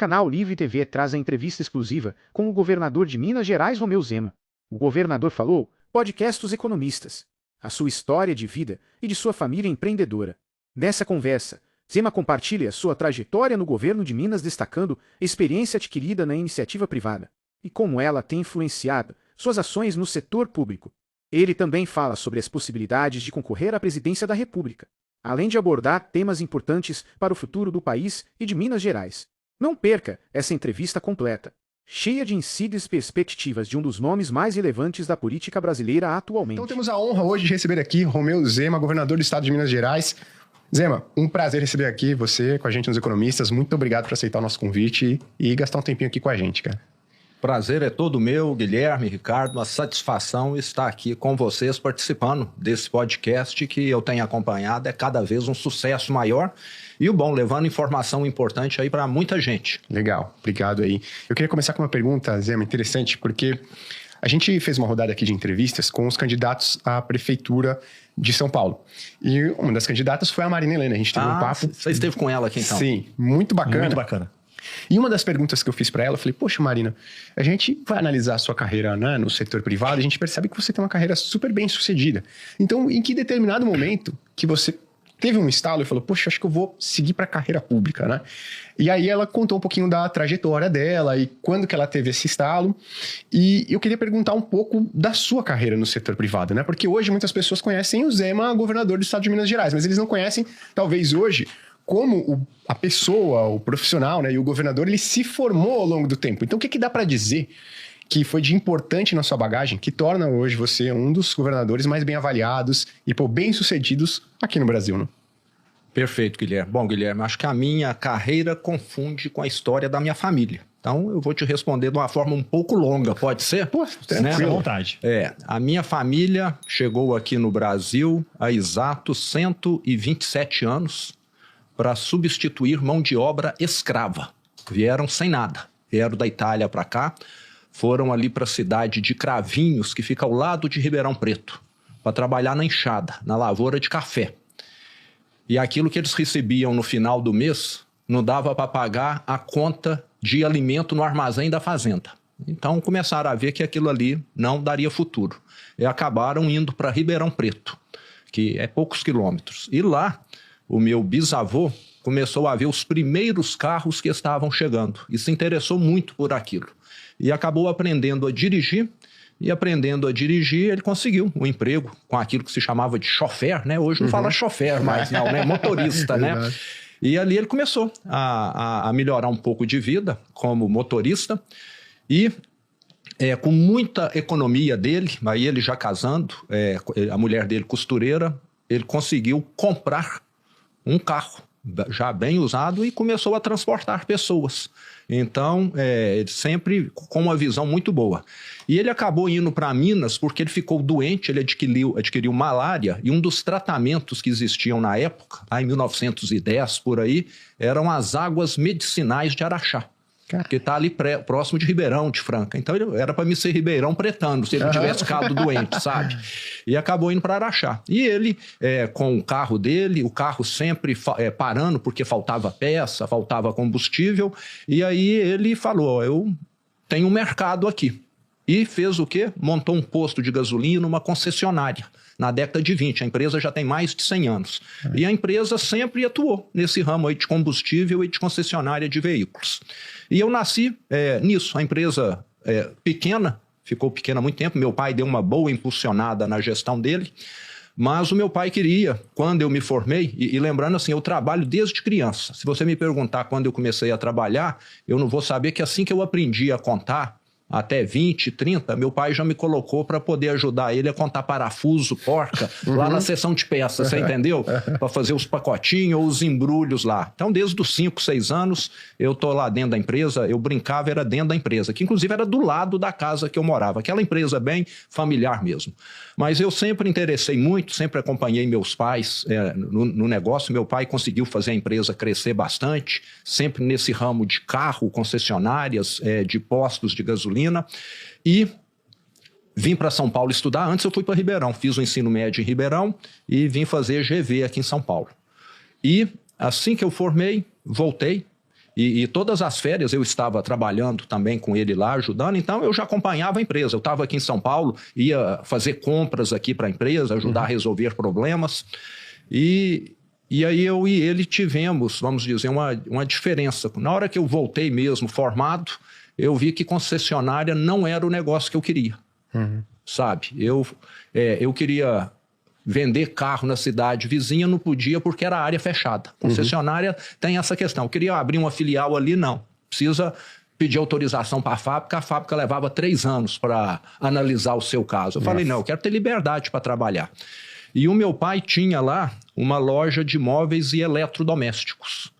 Canal Livre TV traz a entrevista exclusiva com o governador de Minas Gerais, Romeu Zema. O governador falou: podcast Os Economistas, a sua história de vida e de sua família empreendedora. Nessa conversa, Zema compartilha sua trajetória no governo de Minas, destacando a experiência adquirida na iniciativa privada e como ela tem influenciado suas ações no setor público. Ele também fala sobre as possibilidades de concorrer à presidência da República, além de abordar temas importantes para o futuro do país e de Minas Gerais. Não perca essa entrevista completa, cheia de insídias perspectivas de um dos nomes mais relevantes da política brasileira atualmente. Então temos a honra hoje de receber aqui Romeu Zema, governador do estado de Minas Gerais. Zema, um prazer receber aqui você com a gente nos Economistas. Muito obrigado por aceitar o nosso convite e gastar um tempinho aqui com a gente, cara. Prazer é todo meu, Guilherme, Ricardo, uma satisfação estar aqui com vocês participando desse podcast que eu tenho acompanhado, é cada vez um sucesso maior e o bom, levando informação importante aí para muita gente. Legal, obrigado aí. Eu queria começar com uma pergunta, Zema, interessante, porque a gente fez uma rodada aqui de entrevistas com os candidatos à prefeitura de São Paulo. E uma das candidatas foi a Marina Helena, a gente teve um papo. Você esteve com ela aqui então? Sim, muito bacana. Muito bacana. E uma das perguntas que eu fiz para ela, eu falei, poxa, Marina, a gente vai analisar a sua carreira, né, no setor privado, e a gente percebe que você tem uma carreira super bem sucedida. Então, em que determinado momento que você teve um estalo e falou, poxa, acho que eu vou seguir para a carreira pública, né? E aí ela contou um pouquinho da trajetória dela e quando que ela teve esse estalo. E eu queria perguntar um pouco da sua carreira no setor privado, né? Porque hoje muitas pessoas conhecem o Zema, governador do estado de Minas Gerais, mas eles não conhecem, talvez hoje, como a pessoa, o profissional, né, e o governador, ele se formou ao longo do tempo. Então, o que dá para dizer que foi de importante na sua bagagem que torna hoje você um dos governadores mais bem avaliados e bem-sucedidos aqui no Brasil, né? Perfeito, Guilherme. Bom, Guilherme, acho que a minha carreira confunde com a história da minha família. Então, eu vou te responder de uma forma um pouco longa, pode ser? Pô, tranquilo, à vontade. A minha família chegou aqui no Brasil há exatos 127 anos para substituir mão de obra escrava. Vieram sem nada. Vieram da Itália para cá, foram ali para a cidade de Cravinhos, que fica ao lado de Ribeirão Preto, para trabalhar na enxada, na lavoura de café. E aquilo que eles recebiam no final do mês não dava para pagar a conta de alimento no armazém da fazenda. Então começaram a ver que aquilo ali não daria futuro. E acabaram indo para Ribeirão Preto, que é poucos quilômetros. E lá, o meu bisavô começou a ver os primeiros carros que estavam chegando e se interessou muito por aquilo. E acabou aprendendo a dirigir, e aprendendo a dirigir, ele conseguiu um emprego com aquilo que se chamava de chofer, né? Hoje não fala chofer mais, não, né? Motorista, né? E ali ele começou a melhorar um pouco de vida como motorista e com muita economia dele, aí ele já casando, a mulher dele costureira, ele conseguiu comprar um carro já bem usado e começou a transportar pessoas. Então, ele sempre com uma visão muito boa. E ele acabou indo para Minas porque ele ficou doente, ele adquiriu malária, e um dos tratamentos que existiam na época, lá em 1910, por aí, eram as águas medicinais de Araxá, que está ali próximo de Ribeirão de Franca. Então, ele era para me ser Ribeirão Pretano, se ele não tivesse ficado doente, sabe? E acabou indo para Araxá. E ele, com o carro dele, o carro sempre parando, porque faltava peça, faltava combustível. E aí ele falou, eu tenho um mercado aqui. E fez o quê? Montou um posto de gasolina, uma concessionária. Na década de 20, a empresa já tem mais de 100 anos. E a empresa sempre atuou nesse ramo aí de combustível e de concessionária de veículos. E eu nasci nisso, a empresa pequena, ficou pequena há muito tempo, meu pai deu uma boa impulsionada na gestão dele, mas o meu pai queria, quando eu me formei, e lembrando assim, eu trabalho desde criança. Se você me perguntar quando eu comecei a trabalhar, eu não vou saber que assim que eu aprendi a contar, até 20, 30, meu pai já me colocou para poder ajudar ele a contar parafuso, porca, lá na seção de peças, você entendeu? Para fazer os pacotinhos ou os embrulhos lá. Então, desde os 5, 6 anos, eu tô lá dentro da empresa, eu brincava, era dentro da empresa, que inclusive era do lado da casa que eu morava, aquela empresa bem familiar mesmo. Mas eu sempre interessei muito, sempre acompanhei meus pais no negócio. Meu pai conseguiu fazer a empresa crescer bastante, sempre nesse ramo de carro, concessionárias, de postos de gasolina. E vim para São Paulo estudar. Antes eu fui para Ribeirão, fiz o ensino médio em Ribeirão e vim fazer GV aqui em São Paulo. E assim que eu formei, voltei E todas as férias eu estava trabalhando também com ele lá, ajudando, então eu já acompanhava a empresa. Eu estava aqui em São Paulo, ia fazer compras aqui para a empresa, ajudar a resolver problemas. E aí eu e ele tivemos, vamos dizer, uma diferença. Na hora que eu voltei mesmo formado, eu vi que concessionária não era o negócio que eu queria, sabe? Eu queria vender carro na cidade vizinha, não podia porque era área fechada. Concessionária tem essa questão. Eu queria abrir uma filial ali, não. Precisa pedir autorização para a fábrica levava 3 anos para analisar o seu caso. Eu falei, não, eu quero ter liberdade para trabalhar. E o meu pai tinha lá uma loja de móveis e eletrodomésticos,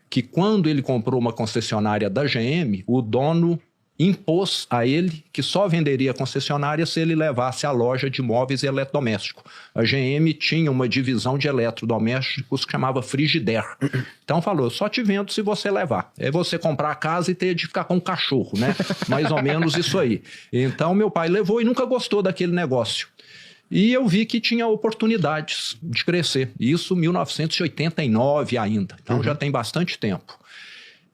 que quando ele comprou uma concessionária da GM, o dono impôs a ele que só venderia a concessionária se ele levasse a loja de móveis e eletrodomésticos. A GM tinha uma divisão de eletrodomésticos que chamava Frigidaire. Então falou, só te vendo se você levar. É você comprar a casa e ter de ficar com um cachorro, né? Mais ou menos isso aí. Então meu pai levou e nunca gostou daquele negócio. E eu vi que tinha oportunidades de crescer. Isso em 1989 ainda. Então já tem bastante tempo.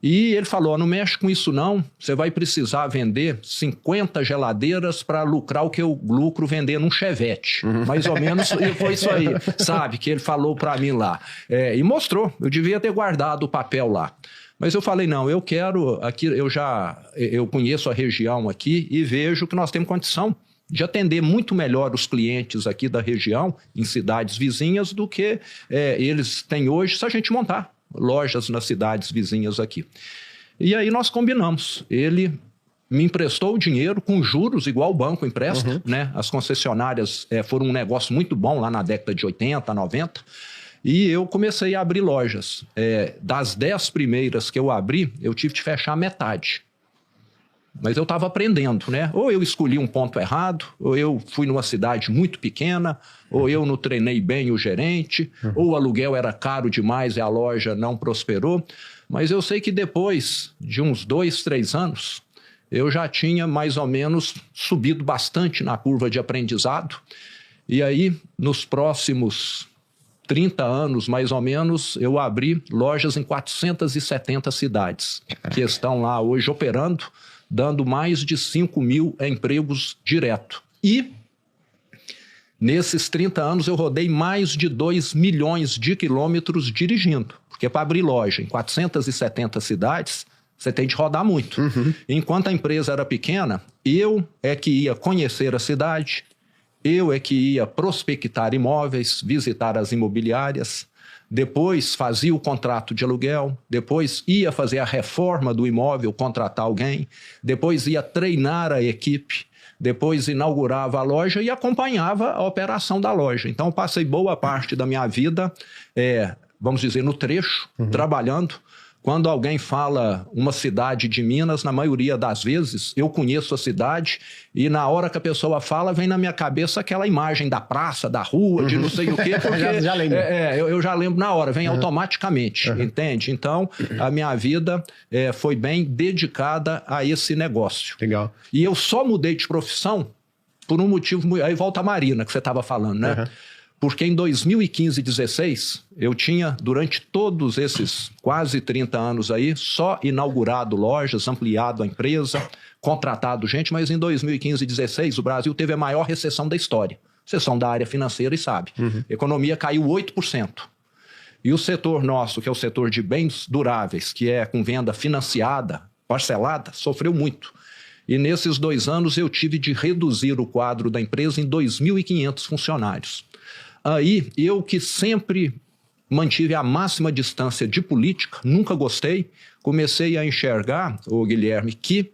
E ele falou, não mexe com isso não, você vai precisar vender 50 geladeiras para lucrar o que eu lucro vender num Chevette. Mais ou menos foi isso aí, sabe, que ele falou para mim lá. E mostrou, eu devia ter guardado o papel lá. Mas eu falei, não, eu quero, aqui eu conheço a região aqui e vejo que nós temos condição de atender muito melhor os clientes aqui da região, em cidades vizinhas, do que eles têm hoje, se a gente montar lojas nas cidades vizinhas aqui. E aí nós combinamos. Ele me emprestou o dinheiro com juros, igual o banco empresta, né? As concessionárias foram um negócio muito bom lá na década de 80, 90. E eu comecei a abrir lojas. Das 10 primeiras que eu abri, eu tive de fechar metade. Mas eu estava aprendendo, né? Ou eu escolhi um ponto errado, ou eu fui numa cidade muito pequena, ou eu não treinei bem o gerente, ou o aluguel era caro demais e a loja não prosperou. Mas eu sei que depois de uns 2, 3 anos, eu já tinha mais ou menos subido bastante na curva de aprendizado. E aí, nos próximos 30 anos, mais ou menos, eu abri lojas em 470 cidades, que estão lá hoje operando, dando mais de 5 mil empregos direto. E, nesses 30 anos, eu rodei mais de 2 milhões de quilômetros dirigindo. Porque para abrir loja em 470 cidades, você tem de rodar muito. Enquanto a empresa era pequena, eu é que ia conhecer a cidade, eu é que ia prospectar imóveis, visitar as imobiliárias, depois fazia o contrato de aluguel, depois ia fazer a reforma do imóvel, contratar alguém, depois ia treinar a equipe, depois inaugurava a loja e acompanhava a operação da loja. Então, eu passei boa parte da minha vida, vamos dizer, no trecho, trabalhando. Quando alguém fala uma cidade de Minas, na maioria das vezes, eu conheço a cidade e na hora que a pessoa fala, vem na minha cabeça aquela imagem da praça, da rua, de não sei o quê. Porque já lembro. Eu já lembro na hora, vem automaticamente, entende? Então, a minha vida foi bem dedicada a esse negócio. Legal. E eu só mudei de profissão por um motivo... Aí volta a Marina, que você estava falando, né? Porque em 2015 e 2016, eu tinha, durante todos esses quase 30 anos aí, só inaugurado lojas, ampliado a empresa, contratado gente, mas em 2015 e 2016 o Brasil teve a maior recessão da história. Vocês são da área financeira e sabem. A economia caiu 8%. E o setor nosso, que é o setor de bens duráveis, que é com venda financiada, parcelada, sofreu muito. E nesses 2 anos eu tive de reduzir o quadro da empresa em 2.500 funcionários. Aí, eu que sempre mantive a máxima distância de política, nunca gostei, comecei a enxergar, Guilherme, que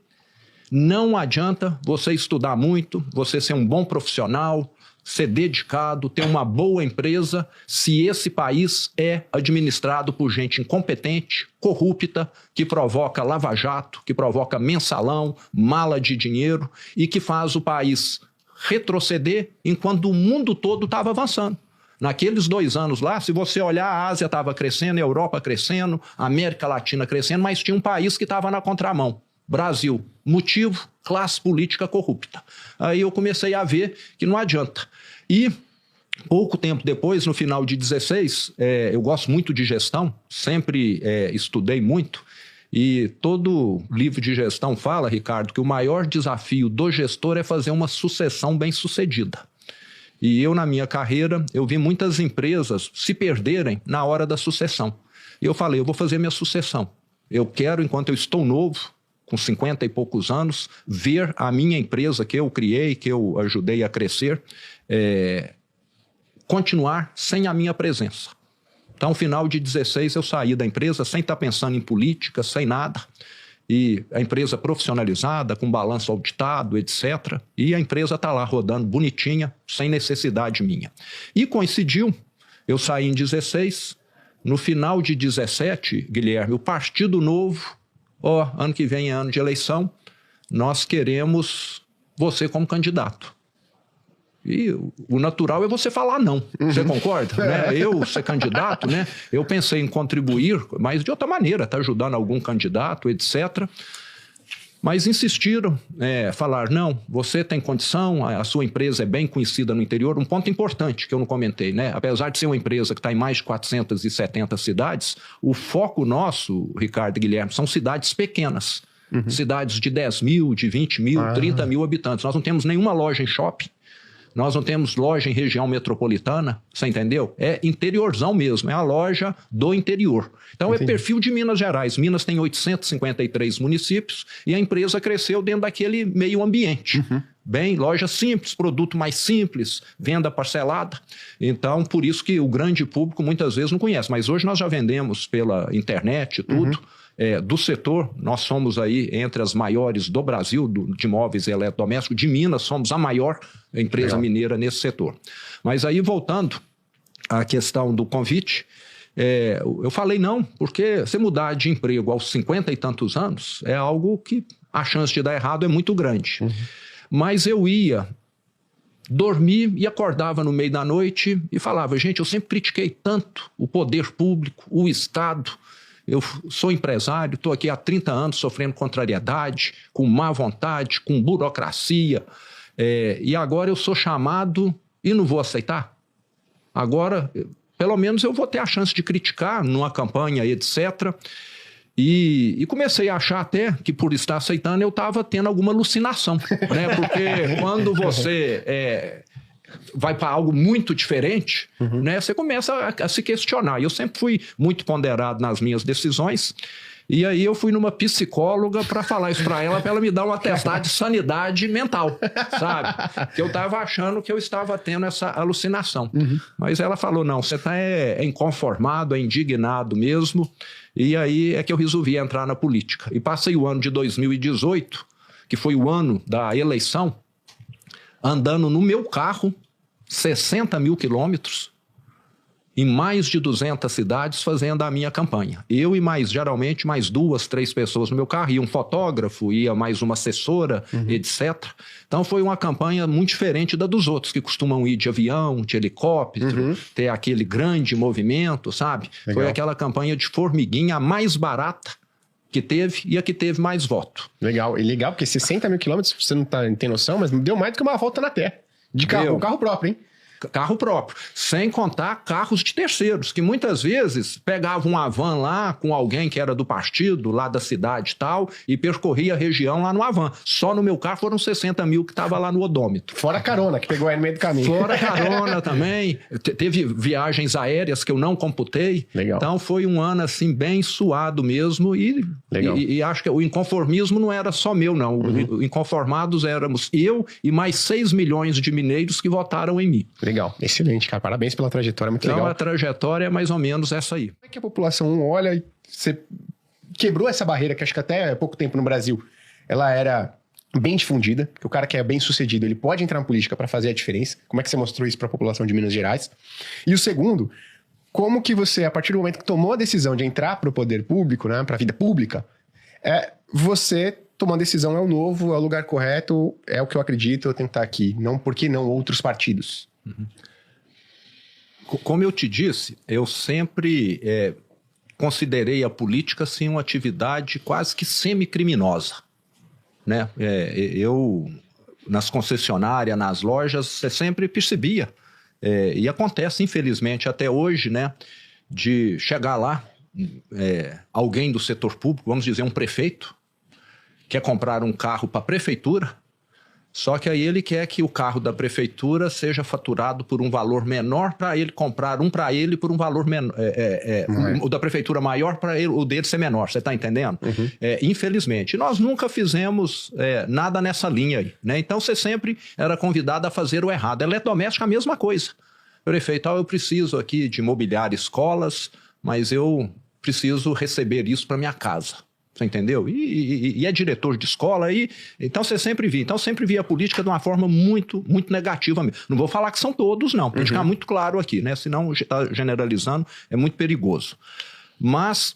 não adianta você estudar muito, você ser um bom profissional, ser dedicado, ter uma boa empresa, se esse país é administrado por gente incompetente, corrupta, que provoca lava-jato, que provoca mensalão, mala de dinheiro e que faz o país retroceder enquanto o mundo todo estava avançando. Naqueles 2 anos lá, se você olhar, a Ásia estava crescendo, a Europa crescendo, a América Latina crescendo, mas tinha um país que estava na contramão. Brasil. Motivo, classe política corrupta. Aí eu comecei a ver que não adianta. E pouco tempo depois, no final de 2016, eu gosto muito de gestão, sempre estudei muito, E todo livro de gestão fala, Ricardo, que o maior desafio do gestor é fazer uma sucessão bem-sucedida. E eu, na minha carreira, eu vi muitas empresas se perderem na hora da sucessão. E eu falei, eu vou fazer minha sucessão. Eu quero, enquanto eu estou novo, com 50 e poucos anos, ver a minha empresa que eu criei, que eu ajudei a crescer, continuar sem a minha presença. Então, no final de 16, eu saí da empresa sem estar pensando em política, sem nada. E a empresa profissionalizada, com balanço auditado, etc. E a empresa está lá rodando bonitinha, sem necessidade minha. E coincidiu, eu saí em 16, no final de 17, Guilherme, o Partido Novo, ano que vem é ano de eleição, nós queremos você como candidato. E o natural é você falar não. Você concorda? Né? Eu ser candidato, né? Eu pensei em contribuir, mas de outra maneira, tá ajudando algum candidato, etc. Mas insistiram, falar, não, você tem condição, a sua empresa é bem conhecida no interior. Um ponto importante que eu não comentei, né? Apesar de ser uma empresa que está em mais de 470 cidades, o foco nosso, Ricardo e Guilherme, são cidades pequenas. Cidades de 10 mil, de 20 mil, 30 mil habitantes. Nós não temos nenhuma loja em shopping. Nós não temos loja em região metropolitana, você entendeu? É interiorzão mesmo, é a loja do interior. Então é perfil de Minas Gerais. Minas tem 853 municípios e a empresa cresceu dentro daquele meio ambiente. Bem, loja simples, produto mais simples, venda parcelada. Então, por isso que o grande público muitas vezes não conhece. Mas hoje nós já vendemos pela internet e tudo. Do setor, nós somos aí entre as maiores do Brasil, de móveis e eletrodomésticos. De Minas, somos a maior empresa mineira nesse setor. Mas aí, voltando à questão do convite, eu falei não, porque você mudar de emprego aos 50 e tantos anos é algo que a chance de dar errado é muito grande. Mas eu ia dormir e acordava no meio da noite e falava, gente, eu sempre critiquei tanto o poder público, o Estado. Eu sou empresário, estou aqui há 30 anos sofrendo contrariedade, com má vontade, com burocracia, e agora eu sou chamado e não vou aceitar. Agora, pelo menos eu vou ter a chance de criticar numa campanha, etc. E comecei a achar até que por estar aceitando eu estava tendo alguma alucinação, né? Porque quando você vai para algo muito diferente, né? Você começa a se questionar. Eu sempre fui muito ponderado nas minhas decisões, e aí eu fui numa psicóloga para falar isso para ela me dar um atestado de sanidade mental, sabe? Que eu estava achando que eu estava tendo essa alucinação. Mas ela falou, não, você está inconformado, indignado mesmo, e aí é que eu resolvi entrar na política. E passei o ano de 2018, que foi o ano da eleição, andando no meu carro, 60 mil quilômetros, em mais de 200 cidades, fazendo a minha campanha. Eu e geralmente mais 2, 3 pessoas no meu carro, ia um fotógrafo, ia mais uma assessora, etc. Então foi uma campanha muito diferente da dos outros, que costumam ir de avião, de helicóptero, ter aquele grande movimento, sabe? Legal. Foi aquela campanha de formiguinha, a mais barata que teve e a que teve mais voto. Legal, e legal, porque 60 mil quilômetros, você não tem noção, mas deu mais do que uma volta na Terra. De carro, um carro próprio, hein? Carro próprio, sem contar carros de terceiros, que muitas vezes pegavam uma van lá com alguém que era do partido, lá da cidade e tal, e percorria a região lá no van. Só no meu carro foram 60 mil que estava lá no odômetro. Fora a carona, que pegou aí no meio do caminho. Fora a carona também. Teve viagens aéreas que eu não computei. Legal. Então foi um ano assim bem suado mesmo e acho que o inconformismo não era só meu, não. Inconformados éramos eu e mais 6 milhões de mineiros que votaram em mim. Legal, excelente, cara. Parabéns pela trajetória, muito legal. Então, a trajetória é mais ou menos essa aí. Como é que a população olha e você quebrou essa barreira, que acho que até há pouco tempo no Brasil ela era bem difundida, que o cara que é bem sucedido, ele pode entrar na política para fazer a diferença. Como é que você mostrou isso para a população de Minas Gerais? E o segundo, como que você, a partir do momento que tomou a decisão de entrar para o poder público, né, para a vida pública, você tomou a decisão, é o novo, é o lugar correto, é o que eu acredito, eu tenho que estar aqui. Não, por que não outros partidos? Como eu te disse, eu sempre considerei a política assim, uma atividade quase que semi-criminosa, né? Eu, nas concessionárias, nas lojas, você sempre percebia, e acontece, infelizmente, até hoje, né, de chegar lá alguém do setor público, vamos dizer um prefeito, quer comprar um carro para a prefeitura, só que aí ele quer que o carro da prefeitura seja faturado por um valor menor para ele comprar um para ele por um valor menor. O da prefeitura maior para o dele ser menor, você está entendendo? Uhum. Infelizmente. Nós nunca fizemos nada nessa linha aí, né? Então você sempre era convidado a fazer o errado. Eletrodoméstico a mesma coisa. Prefeito, eu preciso aqui de mobiliar escolas, mas eu preciso receber isso para minha casa. Você entendeu? E é diretor de escola, então você sempre via. Então sempre via a política de uma forma muito, muito negativa mesmo. Não vou falar que são todos, não, para ficar muito claro aqui, né? Senão está generalizando, é muito perigoso. Mas,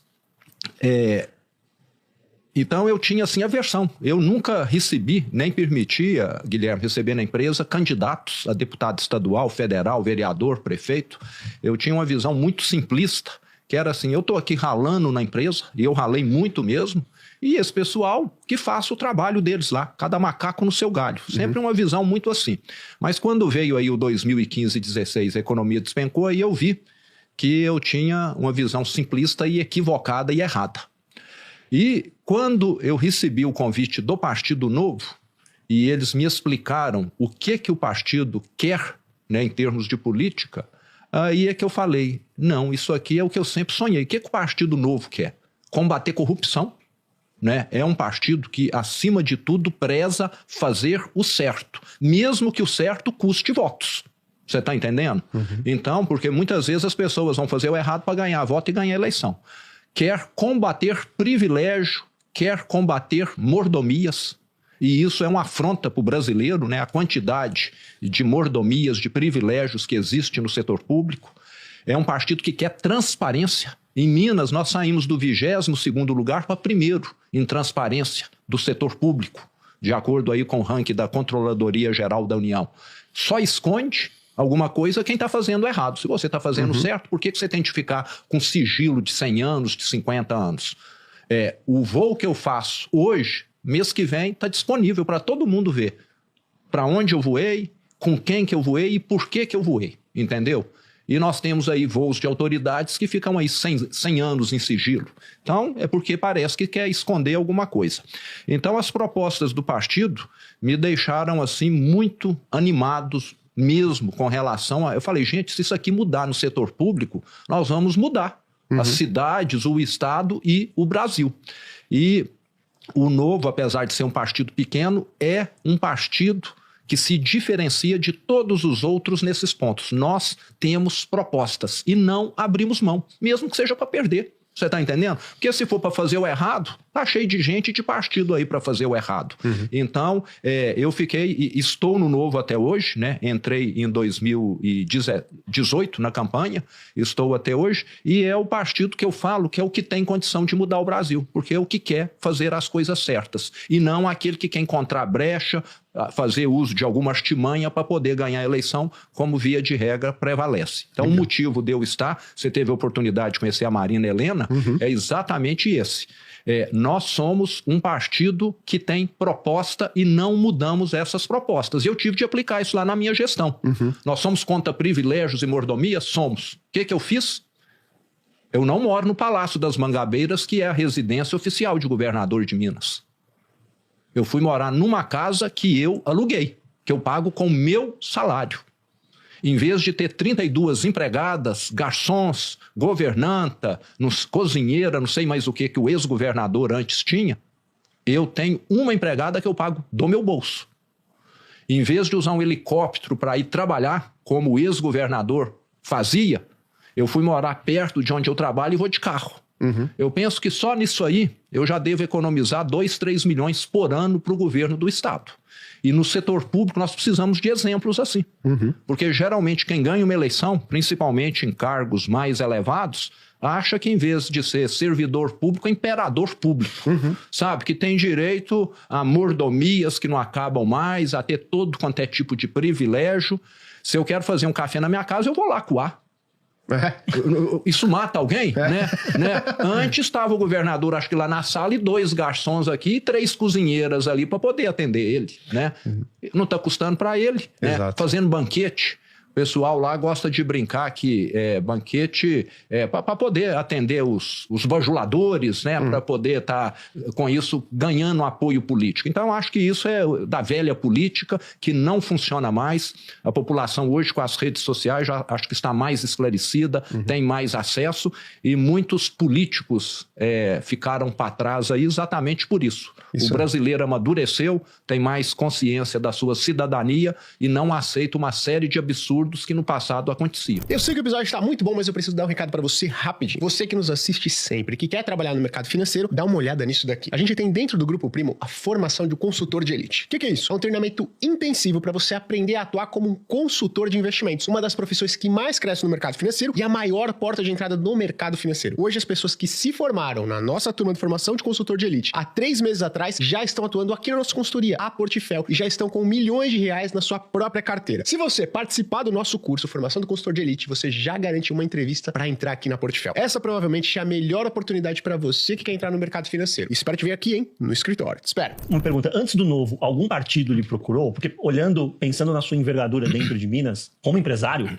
então eu tinha assim aversão. Eu nunca recebi, nem permitia, Guilherme, receber na empresa candidatos a deputado estadual, federal, vereador, prefeito. Eu tinha uma visão muito simplista, que era assim, eu estou aqui ralando na empresa, e eu ralei muito mesmo, e esse pessoal que faça o trabalho deles lá, cada macaco no seu galho. Sempre uma visão muito assim. Mas quando veio aí o 2015 e 2016, a economia despencou, aí eu vi que eu tinha uma visão simplista e equivocada e errada. E quando eu recebi o convite do Partido Novo, e eles me explicaram o que o partido quer, né, em termos de política, aí é que eu falei, não, isso aqui é o que eu sempre sonhei. O que o Partido Novo quer? Combater corrupção, né? É um partido que, acima de tudo, preza fazer o certo, mesmo que o certo custe votos. Você está entendendo? Uhum. Então, porque muitas vezes as pessoas vão fazer o errado para ganhar voto e ganhar eleição. Quer combater privilégio, quer combater mordomias. E isso é uma afronta para o brasileiro, né? A quantidade de mordomias, de privilégios que existe no setor público. É um partido que quer transparência. Em Minas, nós saímos do 22º lugar para 1º em transparência do setor público, de acordo aí com o ranking da Controladoria Geral da União. Só esconde alguma coisa quem está fazendo errado. Se você está fazendo certo, por que você tem que ficar com sigilo de 100 anos, de 50 anos? O voo que eu faço hoje, mês que vem, está disponível para todo mundo ver para onde eu voei, com quem que eu voei e por que eu voei, entendeu? E nós temos aí voos de autoridades que ficam aí 100 anos em sigilo. Então, é porque parece que quer esconder alguma coisa. Então, as propostas do partido me deixaram, assim, muito animados mesmo com relação a... Eu falei, gente, se isso aqui mudar no setor público, nós vamos mudar as cidades, o Estado e o Brasil. E o Novo, apesar de ser um partido pequeno, é um partido que se diferencia de todos os outros nesses pontos. Nós temos propostas e não abrimos mão, mesmo que seja para perder. Você está entendendo? Porque se for para fazer o errado, tá cheio de gente de partido aí para fazer o errado. Então, eu estou no Novo até hoje, né? Entrei em 2018 na campanha, estou até hoje, e é o partido que eu falo que é o que tem condição de mudar o Brasil, porque é o que quer fazer as coisas certas, e não aquele que quer encontrar brecha, fazer uso de alguma artimanha para poder ganhar a eleição, como via de regra prevalece. Então, o motivo de eu estar, você teve a oportunidade de conhecer a Marina Helena, é exatamente esse. Nós somos um partido que tem proposta e não mudamos essas propostas. E eu tive de aplicar isso lá na minha gestão. Nós somos contra privilégios e mordomias? Somos. O que eu fiz? Eu não moro no Palácio das Mangabeiras, que é a residência oficial de governador de Minas. Eu fui morar numa casa que eu aluguei, que eu pago com o meu salário. Em vez de ter 32 empregadas, garçons, governanta, cozinheira, não sei mais o que o ex-governador antes tinha, eu tenho uma empregada que eu pago do meu bolso. Em vez de usar um helicóptero para ir trabalhar, como o ex-governador fazia, eu fui morar perto de onde eu trabalho e vou de carro. Eu penso que só nisso aí eu já devo economizar 2, 3 milhões por ano para o governo do Estado. E no setor público nós precisamos de exemplos assim. Porque geralmente quem ganha uma eleição, principalmente em cargos mais elevados, acha que em vez de ser servidor público, é imperador público. Sabe? Que tem direito a mordomias que não acabam mais, a ter todo quanto é tipo de privilégio. Se eu quero fazer um café na minha casa, eu vou lá coar. Isso mata alguém, né? Antes estava o governador, acho que lá na sala, e 2 garçons aqui e 3 cozinheiras ali para poder atender ele, né? Não está custando para ele, né? Fazendo banquete. O pessoal lá gosta de brincar que banquete para poder atender os bajuladores, né? Para poder estar com isso ganhando apoio político. Então, acho que isso é da velha política, que não funciona mais. A população hoje, com as redes sociais, já acho que está mais esclarecida, tem mais acesso, e muitos políticos ficaram para trás aí exatamente por isso. O brasileiro amadureceu, tem mais consciência da sua cidadania e não aceita uma série de absurdos que no passado aconteciam. Eu sei que o episódio está muito bom, mas eu preciso dar um recado para você rapidinho. Você que nos assiste sempre, que quer trabalhar no mercado financeiro, dá uma olhada nisso daqui. A gente tem dentro do Grupo Primo a formação de um consultor de elite. O que é isso? É um treinamento intensivo para você aprender a atuar como um consultor de investimentos, uma das profissões que mais cresce no mercado financeiro e a maior porta de entrada no mercado financeiro. Hoje, as pessoas que se formaram na nossa turma de formação de consultor de elite há 3 meses atrás já estão atuando aqui na nossa consultoria, a Portfel, e já estão com milhões de reais na sua própria carteira. Se você participar do nosso curso Formação do Consultor de Elite, você já garante uma entrevista para entrar aqui na Portfel. Essa provavelmente é a melhor oportunidade para você que quer entrar no mercado financeiro. Espero te ver aqui, hein? No escritório. Te espero. Uma pergunta. Antes do Novo, algum partido lhe procurou? Porque pensando na sua envergadura dentro de Minas, como empresário,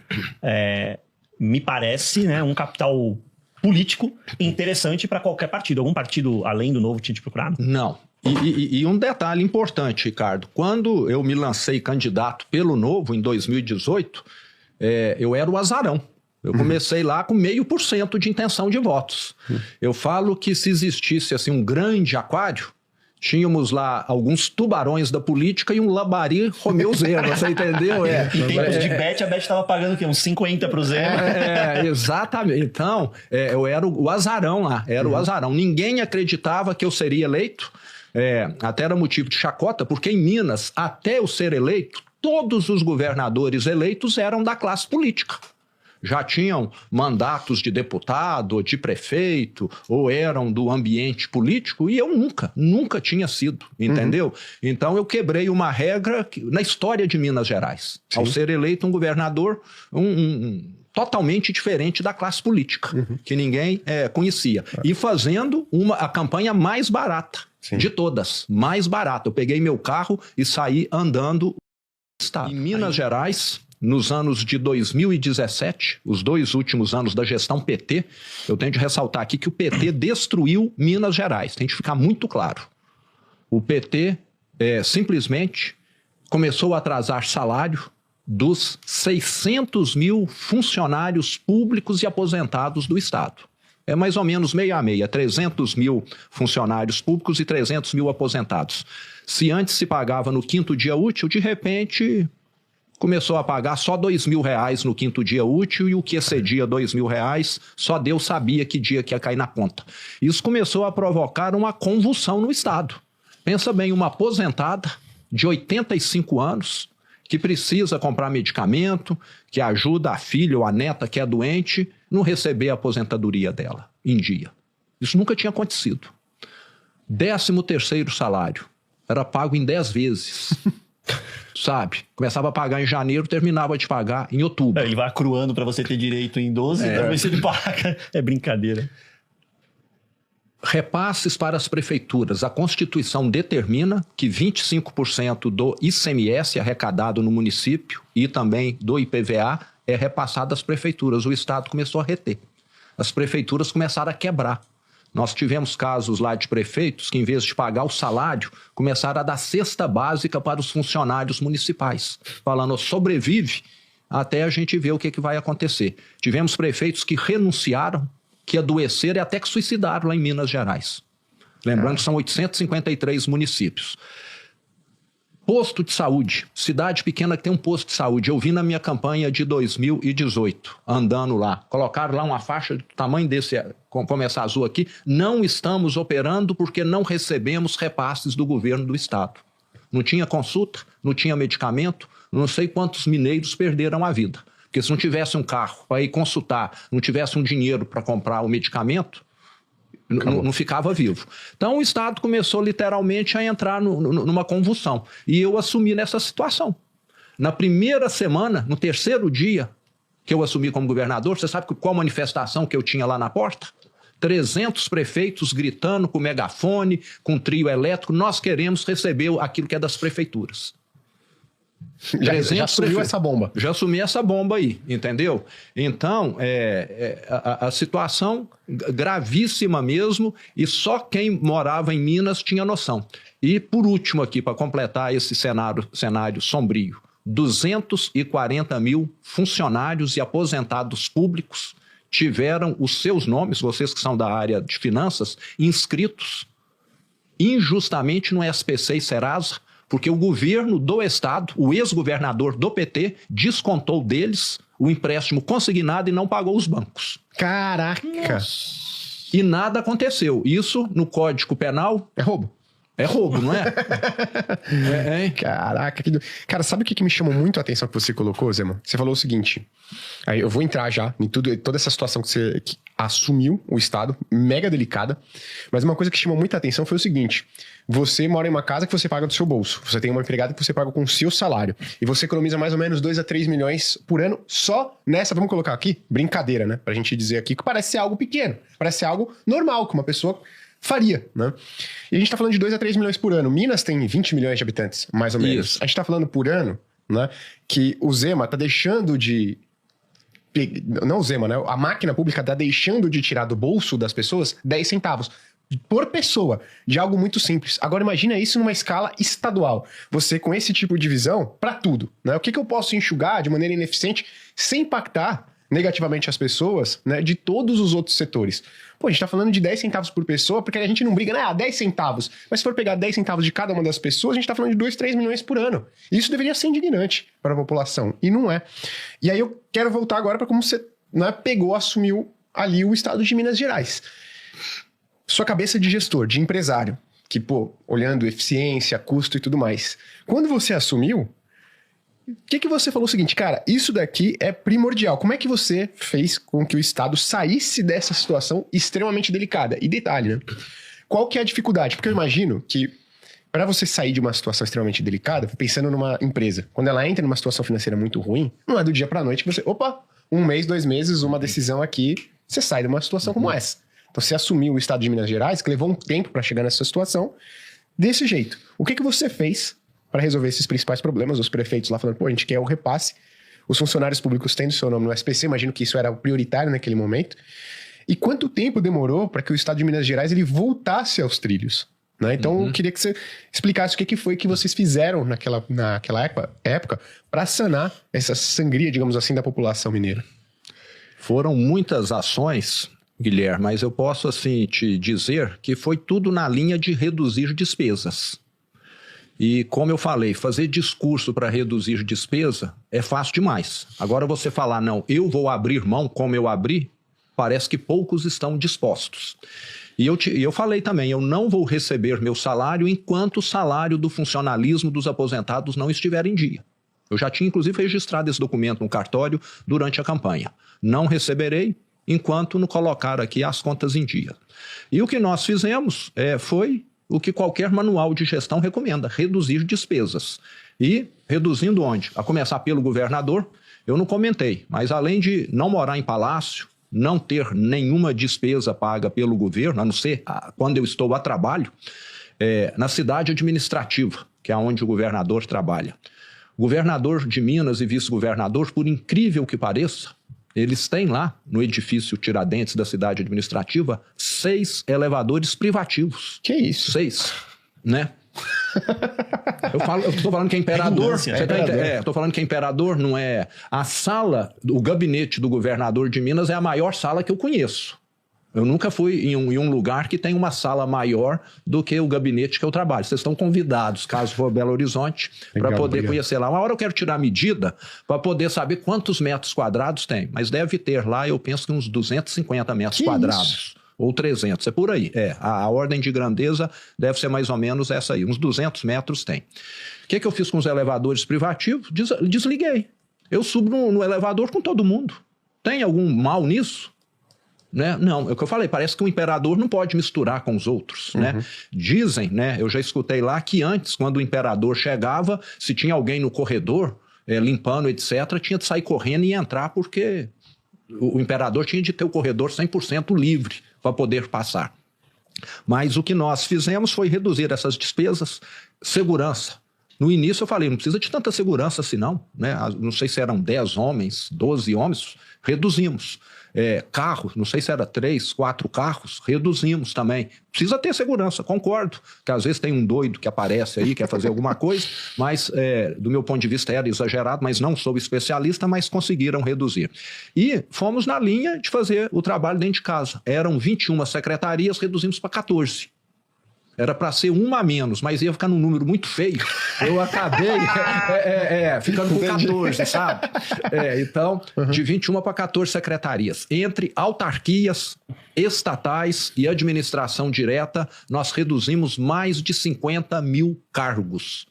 me parece, né, um capital político interessante para qualquer partido. Algum partido, além do Novo, tinha te procurado? Não. E um detalhe importante, Ricardo. Quando eu me lancei candidato pelo Novo, em 2018, eu era o azarão. Eu comecei lá com 0,5% de intenção de votos. Eu falo que se existisse assim, um grande aquário, tínhamos lá alguns tubarões da política e um lambari Romeu Zema, você entendeu? Em tempos de Bet, a Bet estava pagando o quê? Uns 50 pro Zema? Exatamente. Então, eu era o azarão lá, era o azarão. Ninguém acreditava que eu seria eleito. Até era motivo de chacota, porque em Minas, até eu ser eleito, todos os governadores eleitos eram da classe política. Já tinham mandatos de deputado, ou de prefeito, ou eram do ambiente político, e eu nunca tinha sido, entendeu? Então eu quebrei uma regra na história de Minas Gerais. Sim. Ao ser eleito um governador totalmente diferente da classe política, que ninguém conhecia. E fazendo a campanha mais barata. Sim. De todas, mais barata. Eu peguei meu carro e saí andando no estado. Em Minas Gerais, nos anos de 2017, os 2 últimos anos da gestão PT, eu tenho de ressaltar aqui que o PT destruiu Minas Gerais. Tem de ficar muito claro. O PT simplesmente começou a atrasar salário dos 600 mil funcionários públicos e aposentados do Estado. É mais ou menos meio a meio, 300 mil funcionários públicos e 300 mil aposentados. Se antes se pagava no 5º dia útil, de repente começou a pagar só R$2.000 no 5º dia útil, e o que excedia R$2.000, só Deus sabia que dia que ia cair na conta. Isso começou a provocar uma convulsão no Estado. Pensa bem, uma aposentada de 85 anos, que precisa comprar medicamento, que ajuda a filha ou a neta que é doente, não receber a aposentadoria dela em dia. Isso nunca tinha acontecido. 13º salário era pago em 10 vezes. Sabe? Começava a pagar em janeiro, terminava de pagar em outubro. Ele vai acruando para você ter direito em 12, para ver se ele paga. É brincadeira. Repasses para as prefeituras. A Constituição determina que 25% do ICMS arrecadado no município e também do IPVA é repassado às prefeituras. O Estado começou a reter. As prefeituras começaram a quebrar. Nós tivemos casos lá de prefeitos que, em vez de pagar o salário, começaram a dar cesta básica para os funcionários municipais, falando, sobrevive até a gente ver o que vai acontecer. Tivemos prefeitos que renunciaram, que adoeceram e até que suicidaram lá em Minas Gerais. Lembrando que são 853 municípios. Posto de saúde, cidade pequena que tem um posto de saúde. Eu vi na minha campanha de 2018, andando lá. Colocaram lá uma faixa do tamanho desse, como essa azul aqui. Não estamos operando porque não recebemos repasses do governo do estado. Não tinha consulta, não tinha medicamento, não sei quantos mineiros perderam a vida. Porque se não tivesse um carro para ir consultar, não tivesse um dinheiro para comprar o medicamento, não ficava vivo. Então o Estado começou literalmente a entrar numa convulsão. E eu assumi nessa situação. Na primeira semana, no 3º dia que eu assumi como governador, você sabe qual manifestação que eu tinha lá na porta? 300 prefeitos gritando com megafone, com trio elétrico, nós queremos receber aquilo que é das prefeituras. Já subiu essa bomba. Já assumi essa bomba aí, entendeu? Então, a situação gravíssima mesmo, e só quem morava em Minas tinha noção. E, por último aqui, para completar esse cenário sombrio, 240 mil funcionários e aposentados públicos tiveram os seus nomes, vocês que são da área de finanças, inscritos injustamente no SPC e Serasa, porque o governo do Estado, o ex-governador do PT, descontou deles o empréstimo consignado e não pagou os bancos. Caraca! E nada aconteceu. Isso, no Código Penal... É roubo. É roubo, não é? Caraca, cara, sabe o que me chamou muito a atenção que você colocou, Zema? Você falou o seguinte, aí eu vou entrar já em toda essa situação que você assumiu o Estado, mega delicada, mas uma coisa que chamou muita atenção foi o seguinte, você mora em uma casa que você paga do seu bolso, você tem uma empregada que você paga com o seu salário, e você economiza mais ou menos 2 a 3 milhões por ano só nessa, vamos colocar aqui, brincadeira, né? Pra gente dizer aqui que parece ser algo pequeno, parece ser algo normal, que uma pessoa faria, né? E a gente tá falando de 2 a 3 milhões por ano. Minas tem 20 milhões de habitantes, mais ou menos. Isso. A gente tá falando por ano, né? Que o Zema tá deixando de... Não o Zema, né? A máquina pública tá deixando de tirar do bolso das pessoas 10 centavos por pessoa, de algo muito simples. Agora imagina isso numa escala estadual. Você com esse tipo de visão para tudo, né? O que eu posso enxugar de maneira ineficiente sem impactar negativamente as pessoas, né, de todos os outros setores. Pô, a gente tá falando de 10 centavos por pessoa, porque a gente não briga, né, 10 centavos. Mas se for pegar 10 centavos de cada uma das pessoas, a gente tá falando de 2, 3 milhões por ano. Isso deveria ser indignante para a população, e não é. E aí eu quero voltar agora para como você, né, assumiu ali o estado de Minas Gerais. Sua cabeça de gestor, de empresário, que, pô, olhando eficiência, custo e tudo mais. Quando você assumiu, o que você falou o seguinte, cara, isso daqui é primordial. Como é que você fez com que o Estado saísse dessa situação extremamente delicada? E detalhe, né? Qual que é a dificuldade? Porque eu imagino que para você sair de uma situação extremamente delicada, pensando numa empresa, quando ela entra numa situação financeira muito ruim, não é do dia para noite que você, opa, 1 mês, 2 meses, uma decisão aqui, você sai de uma situação como essa. Então você assumiu o Estado de Minas Gerais, que levou um tempo para chegar nessa situação, desse jeito. O que você fez para resolver esses principais problemas? Os prefeitos lá falando, pô, a gente quer o repasse, os funcionários públicos tendo seu nome no SPC, imagino que isso era prioritário naquele momento. E quanto tempo demorou para que o Estado de Minas Gerais ele voltasse aos trilhos? Né? Então, eu queria que você explicasse o que foi que vocês fizeram naquela época para sanar essa sangria, digamos assim, da população mineira. Foram muitas ações, Guilherme, mas eu posso assim te dizer que foi tudo na linha de reduzir despesas. E como eu falei, fazer discurso para reduzir despesa é fácil demais. Agora você falar, não, eu vou abrir mão como eu abri, parece que poucos estão dispostos. E eu falei também, eu não vou receber meu salário enquanto o salário do funcionalismo dos aposentados não estiver em dia. Eu já tinha, inclusive, registrado esse documento no cartório durante a campanha. Não receberei enquanto não colocar aqui as contas em dia. E o que nós fizemos foi o que qualquer manual de gestão recomenda, reduzir despesas. E reduzindo onde? A começar pelo governador, eu não comentei, mas além de não morar em palácio, não ter nenhuma despesa paga pelo governo, a não ser quando eu estou a trabalho, na cidade administrativa, que é onde o governador trabalha. O governador de Minas e vice-governador, por incrível que pareça, eles têm lá, no edifício Tiradentes da cidade administrativa, 6 elevadores privativos. Que isso? 6, né? Eu estou falando que é imperador. Estou falando que é imperador, não é? A sala, o gabinete do governador de Minas é a maior sala que eu conheço. Eu nunca fui em um lugar que tem uma sala maior do que o gabinete que eu trabalho. Vocês estão convidados, caso for Belo Horizonte, para poder conhecer lá. Uma hora eu quero tirar a medida para poder saber quantos metros quadrados tem. Mas deve ter lá, eu penso que uns 250 metros quadrados. Isso? Ou 300, é por aí. A ordem de grandeza deve ser mais ou menos essa aí. Uns 200 metros tem. O que eu fiz com os elevadores privativos? Desliguei. Eu subo no elevador com todo mundo. Tem algum mal nisso? Né? Não, é o que eu falei, parece que o imperador não pode misturar com os outros, né? Dizem, né, eu já escutei lá que antes, quando o imperador chegava, se tinha alguém no corredor, limpando, etc., tinha de sair correndo e entrar, porque o imperador tinha de ter o corredor 100% livre para poder passar. Mas o que nós fizemos foi reduzir essas despesas, segurança. No início eu falei, não precisa de tanta segurança assim não, né? Não sei se eram 10 homens, 12 homens, reduzimos. Carro, não sei se era 3, 4 carros, reduzimos também. Precisa ter segurança, concordo, que às vezes tem um doido que aparece aí, quer fazer alguma coisa, mas do meu ponto de vista era exagerado, mas não sou especialista, mas conseguiram reduzir. E fomos na linha de fazer o trabalho dentro de casa. Eram 21 secretarias, reduzimos para 14. Era para ser uma a menos, mas ia ficar num número muito feio. Eu acabei ficando com 14, sabe? Então, de 21 para 14 secretarias. Entre autarquias, estatais e administração direta, nós reduzimos mais de 50 mil cargos.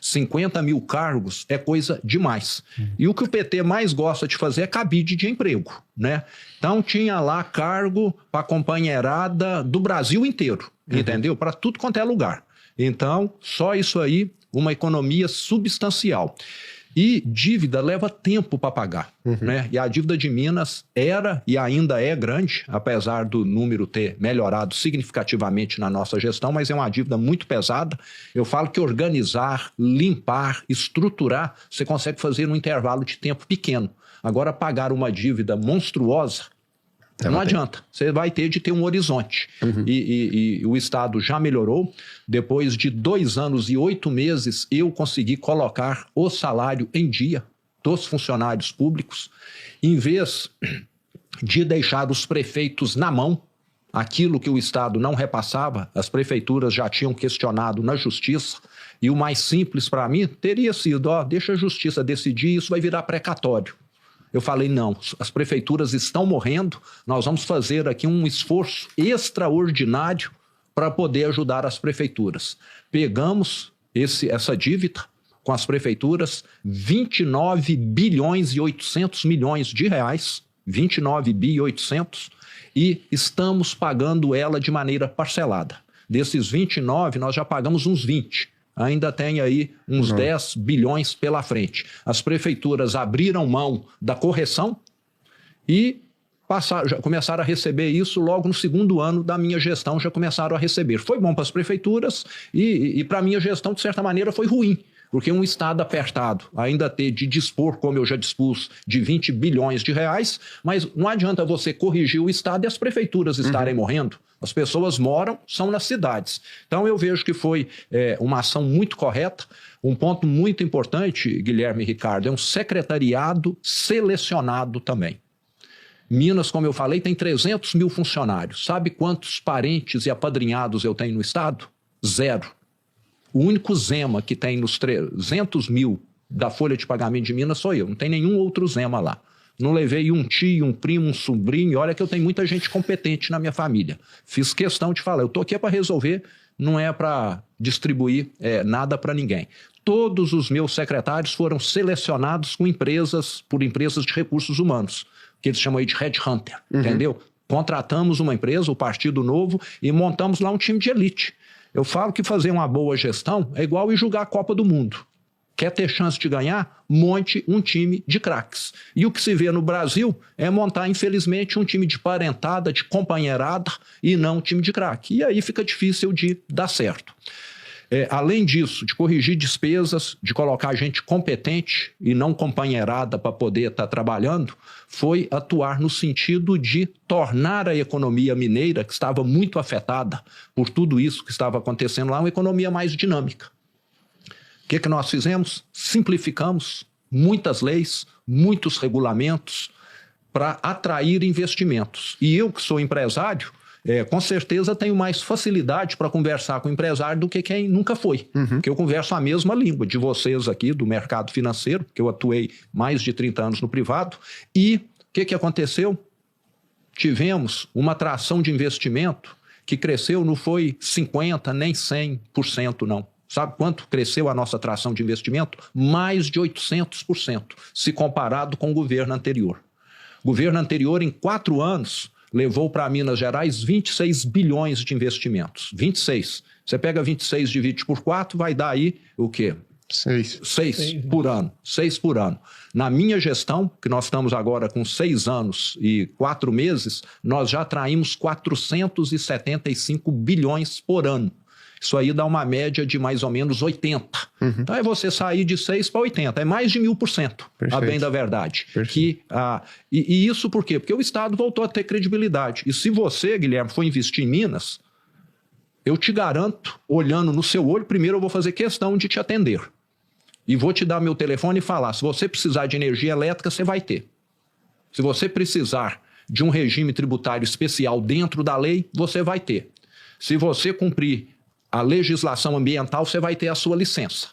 50 mil cargos é coisa demais. E o que o PT mais gosta de fazer é cabide de emprego, né? Então tinha lá cargo para a companheirada do Brasil inteiro, entendeu? Para tudo quanto é lugar. Então, só isso aí, uma economia substancial. E dívida leva tempo para pagar, né? E a dívida de Minas era e ainda é grande, apesar do número ter melhorado significativamente na nossa gestão, mas é uma dívida muito pesada. Eu falo que organizar, limpar, estruturar, você consegue fazer num intervalo de tempo pequeno. Agora, pagar uma dívida monstruosa, não adianta, você vai ter de ter um horizonte. E o Estado já melhorou. Depois de 2 anos e 8 meses, eu consegui colocar o salário em dia dos funcionários públicos, em vez de deixar os prefeitos na mão. Aquilo que o Estado não repassava, as prefeituras já tinham questionado na Justiça, e o mais simples para mim teria sido, deixa a Justiça decidir, isso vai virar precatório. Eu falei, não, as prefeituras estão morrendo, nós vamos fazer aqui um esforço extraordinário para poder ajudar as prefeituras. Pegamos essa dívida com as prefeituras, 29 bilhões e 800 milhões de reais, 29 bi e 800, e estamos pagando ela de maneira parcelada. Desses 29, nós já pagamos uns 20. Ainda tem aí uns 10 bilhões pela frente. As prefeituras abriram mão da correção e já começaram a receber isso logo no 2º ano da minha gestão, já começaram a receber. Foi bom para as prefeituras e para a minha gestão, de certa maneira, foi ruim. Porque um Estado apertado, ainda ter de dispor, como eu já dispus, de 20 bilhões de reais, mas não adianta você corrigir o Estado e as prefeituras estarem morrendo. As pessoas moram, são nas cidades. Então eu vejo que foi uma ação muito correta. Um ponto muito importante, Guilherme e Ricardo, é um secretariado selecionado também. Minas, como eu falei, tem 300 mil funcionários. Sabe quantos parentes e apadrinhados eu tenho no Estado? 0. O único Zema que tem nos 300 mil da folha de pagamento de Minas sou eu. Não tem nenhum outro Zema lá. Não levei um tio, um primo, um sobrinho. Olha que eu tenho muita gente competente na minha família. Fiz questão de falar, eu estou aqui para resolver, não é para distribuir nada para ninguém. Todos os meus secretários foram selecionados por empresas de recursos humanos, que eles chamam aí de headhunter, entendeu? Contratamos uma empresa, o Partido Novo, e montamos lá um time de elite. Eu falo que fazer uma boa gestão é igual ir jogar a Copa do Mundo. Quer ter chance de ganhar? Monte um time de craques. E o que se vê no Brasil é montar, infelizmente, um time de parentada, de companheirada, e não um time de craque. E aí fica difícil de dar certo. Além disso, de corrigir despesas, de colocar gente competente e não companheirada para poder estar trabalhando, foi atuar no sentido de tornar a economia mineira, que estava muito afetada por tudo isso que estava acontecendo lá, uma economia mais dinâmica. O que nós fizemos? Simplificamos muitas leis, muitos regulamentos para atrair investimentos. E eu, que sou empresário, com certeza tenho mais facilidade para conversar com o empresário do que quem nunca foi. Porque eu converso a mesma língua de vocês aqui, do mercado financeiro, que eu atuei mais de 30 anos no privado. E o que aconteceu? Tivemos uma atração de investimento que cresceu, não foi 50% nem 100%, não. Sabe quanto cresceu a nossa atração de investimento? Mais de 800%, se comparado com o governo anterior. O governo anterior, em 4 anos, levou para Minas Gerais 26 bilhões de investimentos. 26. Você pega 26, divide por 4, vai dar aí o quê? 6 por ano. 6 por ano. Na minha gestão, que nós estamos agora com 6 anos e 4 meses, nós já atraímos 475 bilhões por ano. Isso aí dá uma média de mais ou menos 80. Então é você sair de 6 para 80. É mais de 1000%, a bem da verdade. E isso por quê? Porque o Estado voltou a ter credibilidade. E se você, Guilherme, for investir em Minas, eu te garanto, olhando no seu olho, primeiro eu vou fazer questão de te atender. E vou te dar meu telefone e falar, se você precisar de energia elétrica, você vai ter. Se você precisar de um regime tributário especial dentro da lei, você vai ter. Se você cumprir a legislação ambiental, você vai ter a sua licença.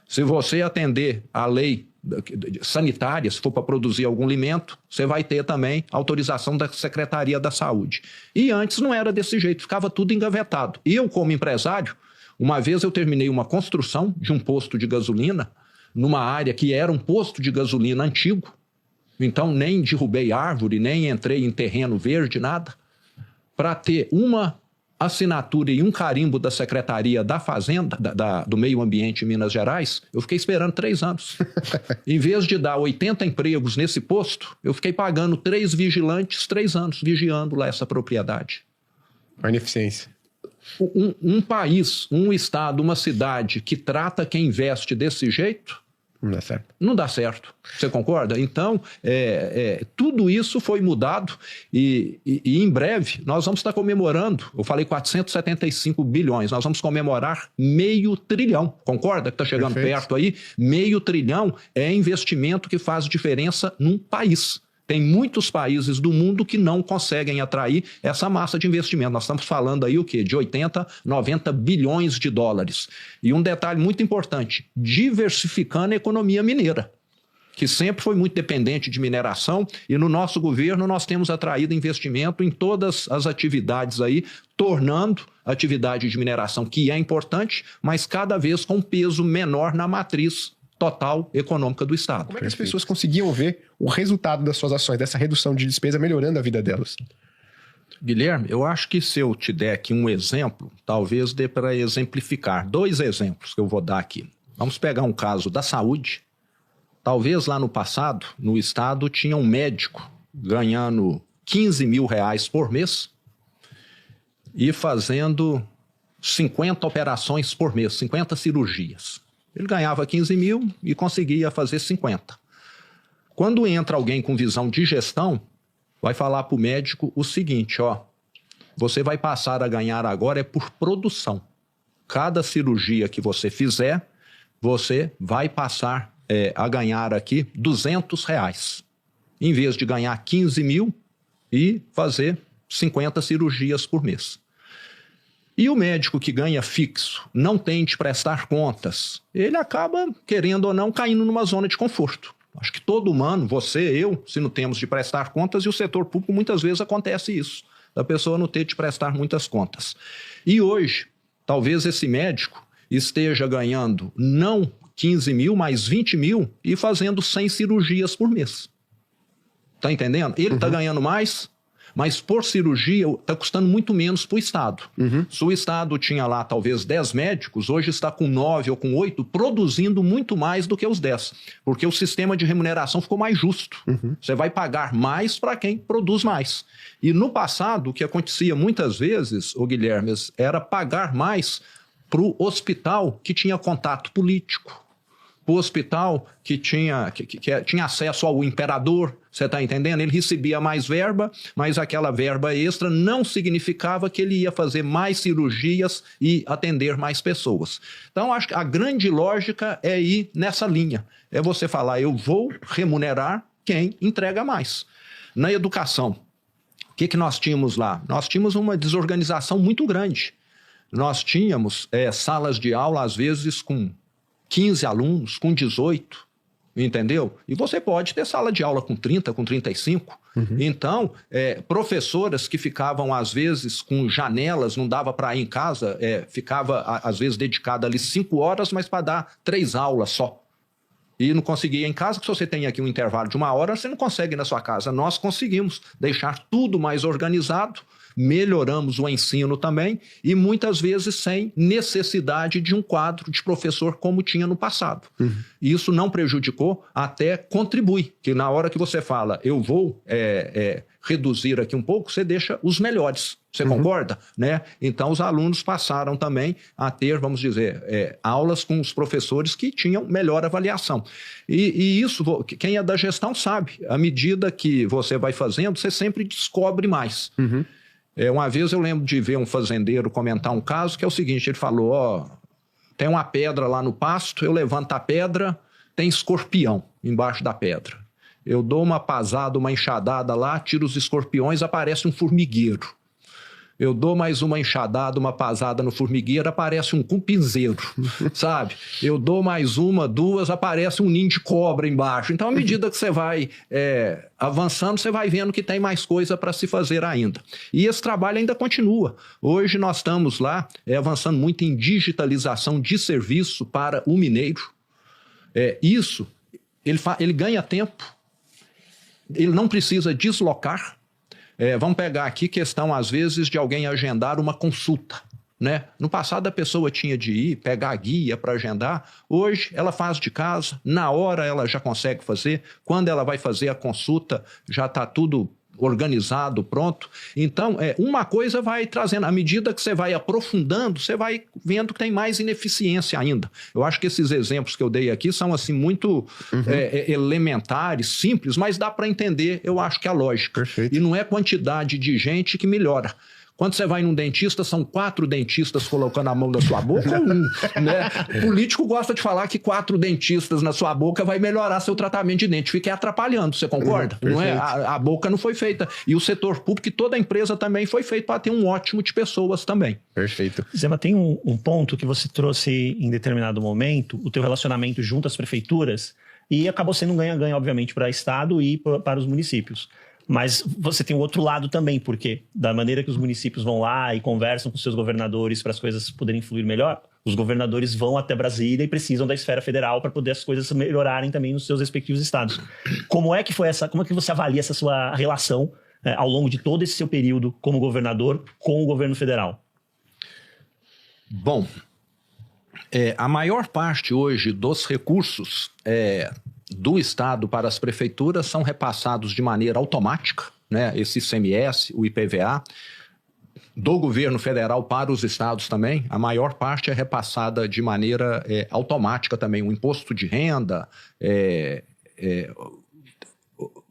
Se você atender a lei sanitária, se for para produzir algum alimento, você vai ter também autorização da Secretaria da Saúde. E antes não era desse jeito, ficava tudo engavetado. E eu, como empresário, uma vez eu terminei uma construção de um posto de gasolina numa área que era um posto de gasolina antigo, então nem derrubei árvore, nem entrei em terreno verde, nada, para ter uma assinatura e um carimbo da Secretaria da Fazenda, do Meio Ambiente em Minas Gerais, eu fiquei esperando 3 anos. Em vez de dar 80 empregos nesse posto, eu fiquei pagando 3 vigilantes 3 anos, vigiando lá essa propriedade. A ineficiência. Um país, um estado, uma cidade que trata quem investe desse jeito, não dá certo. Não dá certo. Você concorda? Então, tudo isso foi mudado e em breve nós vamos estar comemorando, eu falei 475 bilhões, nós vamos comemorar 500 bilhões. Concorda que está chegando perto aí? 500 bilhões é investimento que faz diferença num país. Tem muitos países do mundo que não conseguem atrair essa massa de investimento. Nós estamos falando aí o quê? De 80, 90 bilhões de dólares. E um detalhe muito importante, diversificando a economia mineira, que sempre foi muito dependente de mineração, e no nosso governo nós temos atraído investimento em todas as atividades aí, tornando a atividade de mineração, que é importante, mas cada vez com peso menor na matriz total econômica do Estado. Como é que as pessoas conseguiam ver o resultado das suas ações, dessa redução de despesa, melhorando a vida delas? Guilherme, eu acho que se eu te der aqui um exemplo, talvez dê para exemplificar. 2 exemplos que eu vou dar aqui. Vamos pegar um caso da saúde. Talvez lá no passado, no Estado, tinha um médico ganhando 15 mil reais por mês e fazendo 50 operações por mês, 50 cirurgias. Ele ganhava 15 mil e conseguia fazer 50. Quando entra alguém com visão de gestão, vai falar para o médico o seguinte, você vai passar a ganhar agora por produção. Cada cirurgia que você fizer, você vai passar a ganhar aqui 200 reais. Em vez de ganhar 15 mil e fazer 50 cirurgias por mês. E o médico que ganha fixo, não tem de prestar contas, ele acaba, querendo ou não, caindo numa zona de conforto. Acho que todo humano, você, eu, se não temos de prestar contas, e o setor público muitas vezes acontece isso, da pessoa não ter de prestar muitas contas. E hoje, talvez esse médico esteja ganhando não 15 mil, mas 20 mil e fazendo 100 cirurgias por mês. Tá entendendo? Ele está ganhando mais, mas por cirurgia está custando muito menos para o Estado. Se o Estado tinha lá talvez 10 médicos, hoje está com 9 ou com 8, produzindo muito mais do que os 10. Porque o sistema de remuneração ficou mais justo. Você vai pagar mais para quem produz mais. E no passado, o que acontecia muitas vezes, Guilherme, era pagar mais para o hospital que tinha contato político. Para o hospital que tinha acesso ao imperador, você está entendendo? Ele recebia mais verba, mas aquela verba extra não significava que ele ia fazer mais cirurgias e atender mais pessoas. Então, acho que a grande lógica é ir nessa linha. É você falar, eu vou remunerar quem entrega mais. Na educação, o que nós tínhamos lá? Nós tínhamos uma desorganização muito grande. Nós tínhamos salas de aula, às vezes, com 15 alunos, com 18, entendeu? E você pode ter sala de aula com 30, com 35. Então, professoras que ficavam, às vezes, com janelas, não dava para ir em casa, ficava, às vezes, dedicada ali 5 horas, mas para dar 3 aulas só. E não conseguia ir em casa, que se você tem aqui um intervalo de 1 hora, você não consegue ir na sua casa. Nós conseguimos deixar tudo mais organizado, melhoramos o ensino também e muitas vezes sem necessidade de um quadro de professor como tinha no passado. Isso não prejudicou, até contribui, que na hora que você fala, eu vou reduzir aqui um pouco, você deixa os melhores. Você concorda? Né? Então, os alunos passaram também a ter, vamos dizer, aulas com os professores que tinham melhor avaliação. E isso, quem é da gestão sabe. À medida que você vai fazendo, você sempre descobre mais. Uma vez eu lembro de ver um fazendeiro comentar um caso que é o seguinte, ele falou, tem uma pedra lá no pasto, eu levanto a pedra, tem escorpião embaixo da pedra. Eu dou uma pasada, uma enxadada lá, tiro os escorpiões, aparece um formigueiro. Eu dou mais uma enxadada, uma pasada no formigueiro, aparece um cupinzeiro, sabe? Eu dou mais uma, duas, aparece um ninho de cobra embaixo. Então, à medida que você vai avançando, você vai vendo que tem mais coisa para se fazer ainda. E esse trabalho ainda continua. Hoje nós estamos lá avançando muito em digitalização de serviço para o mineiro. Isso, ele ganha tempo, ele não precisa deslocar. Vamos pegar aqui questão, às vezes, de alguém agendar uma consulta, né? No passado, a pessoa tinha de ir, pegar a guia para agendar. Hoje, ela faz de casa, na hora ela já consegue fazer. Quando ela vai fazer a consulta, já está tudo organizado, pronto. Então, uma coisa vai trazendo. À medida que você vai aprofundando, você vai vendo que tem mais ineficiência ainda. Eu acho que esses exemplos que eu dei aqui são assim muito elementares, simples, mas dá para entender, eu acho que a lógica. Perfeito. E não é quantidade de gente que melhora. Quando você vai num dentista, são 4 dentistas colocando a mão na sua boca ou um, né? O político gosta de falar que 4 dentistas na sua boca vai melhorar seu tratamento de dente. Fica atrapalhando, você concorda? Não é? A boca não foi feita. E o setor público e toda a empresa também foi feito para ter um ótimo de pessoas também. Perfeito. Zema, tem um ponto que você trouxe em determinado momento, o teu relacionamento junto às prefeituras, e acabou sendo um ganha-ganha, obviamente, para o Estado e para os municípios. Mas você tem o outro lado também, porque da maneira que os municípios vão lá e conversam com seus governadores para as coisas poderem fluir melhor, os governadores vão até Brasília e precisam da esfera federal para poder as coisas melhorarem também nos seus respectivos estados. Como é que você avalia essa sua relação ao longo de todo esse seu período como governador com o governo federal? Bom, a maior parte hoje dos recursos do Estado para as prefeituras são repassados de maneira automática, né? Esse ICMS, o IPVA, do governo federal para os estados também, a maior parte é repassada de maneira automática também. O imposto de renda,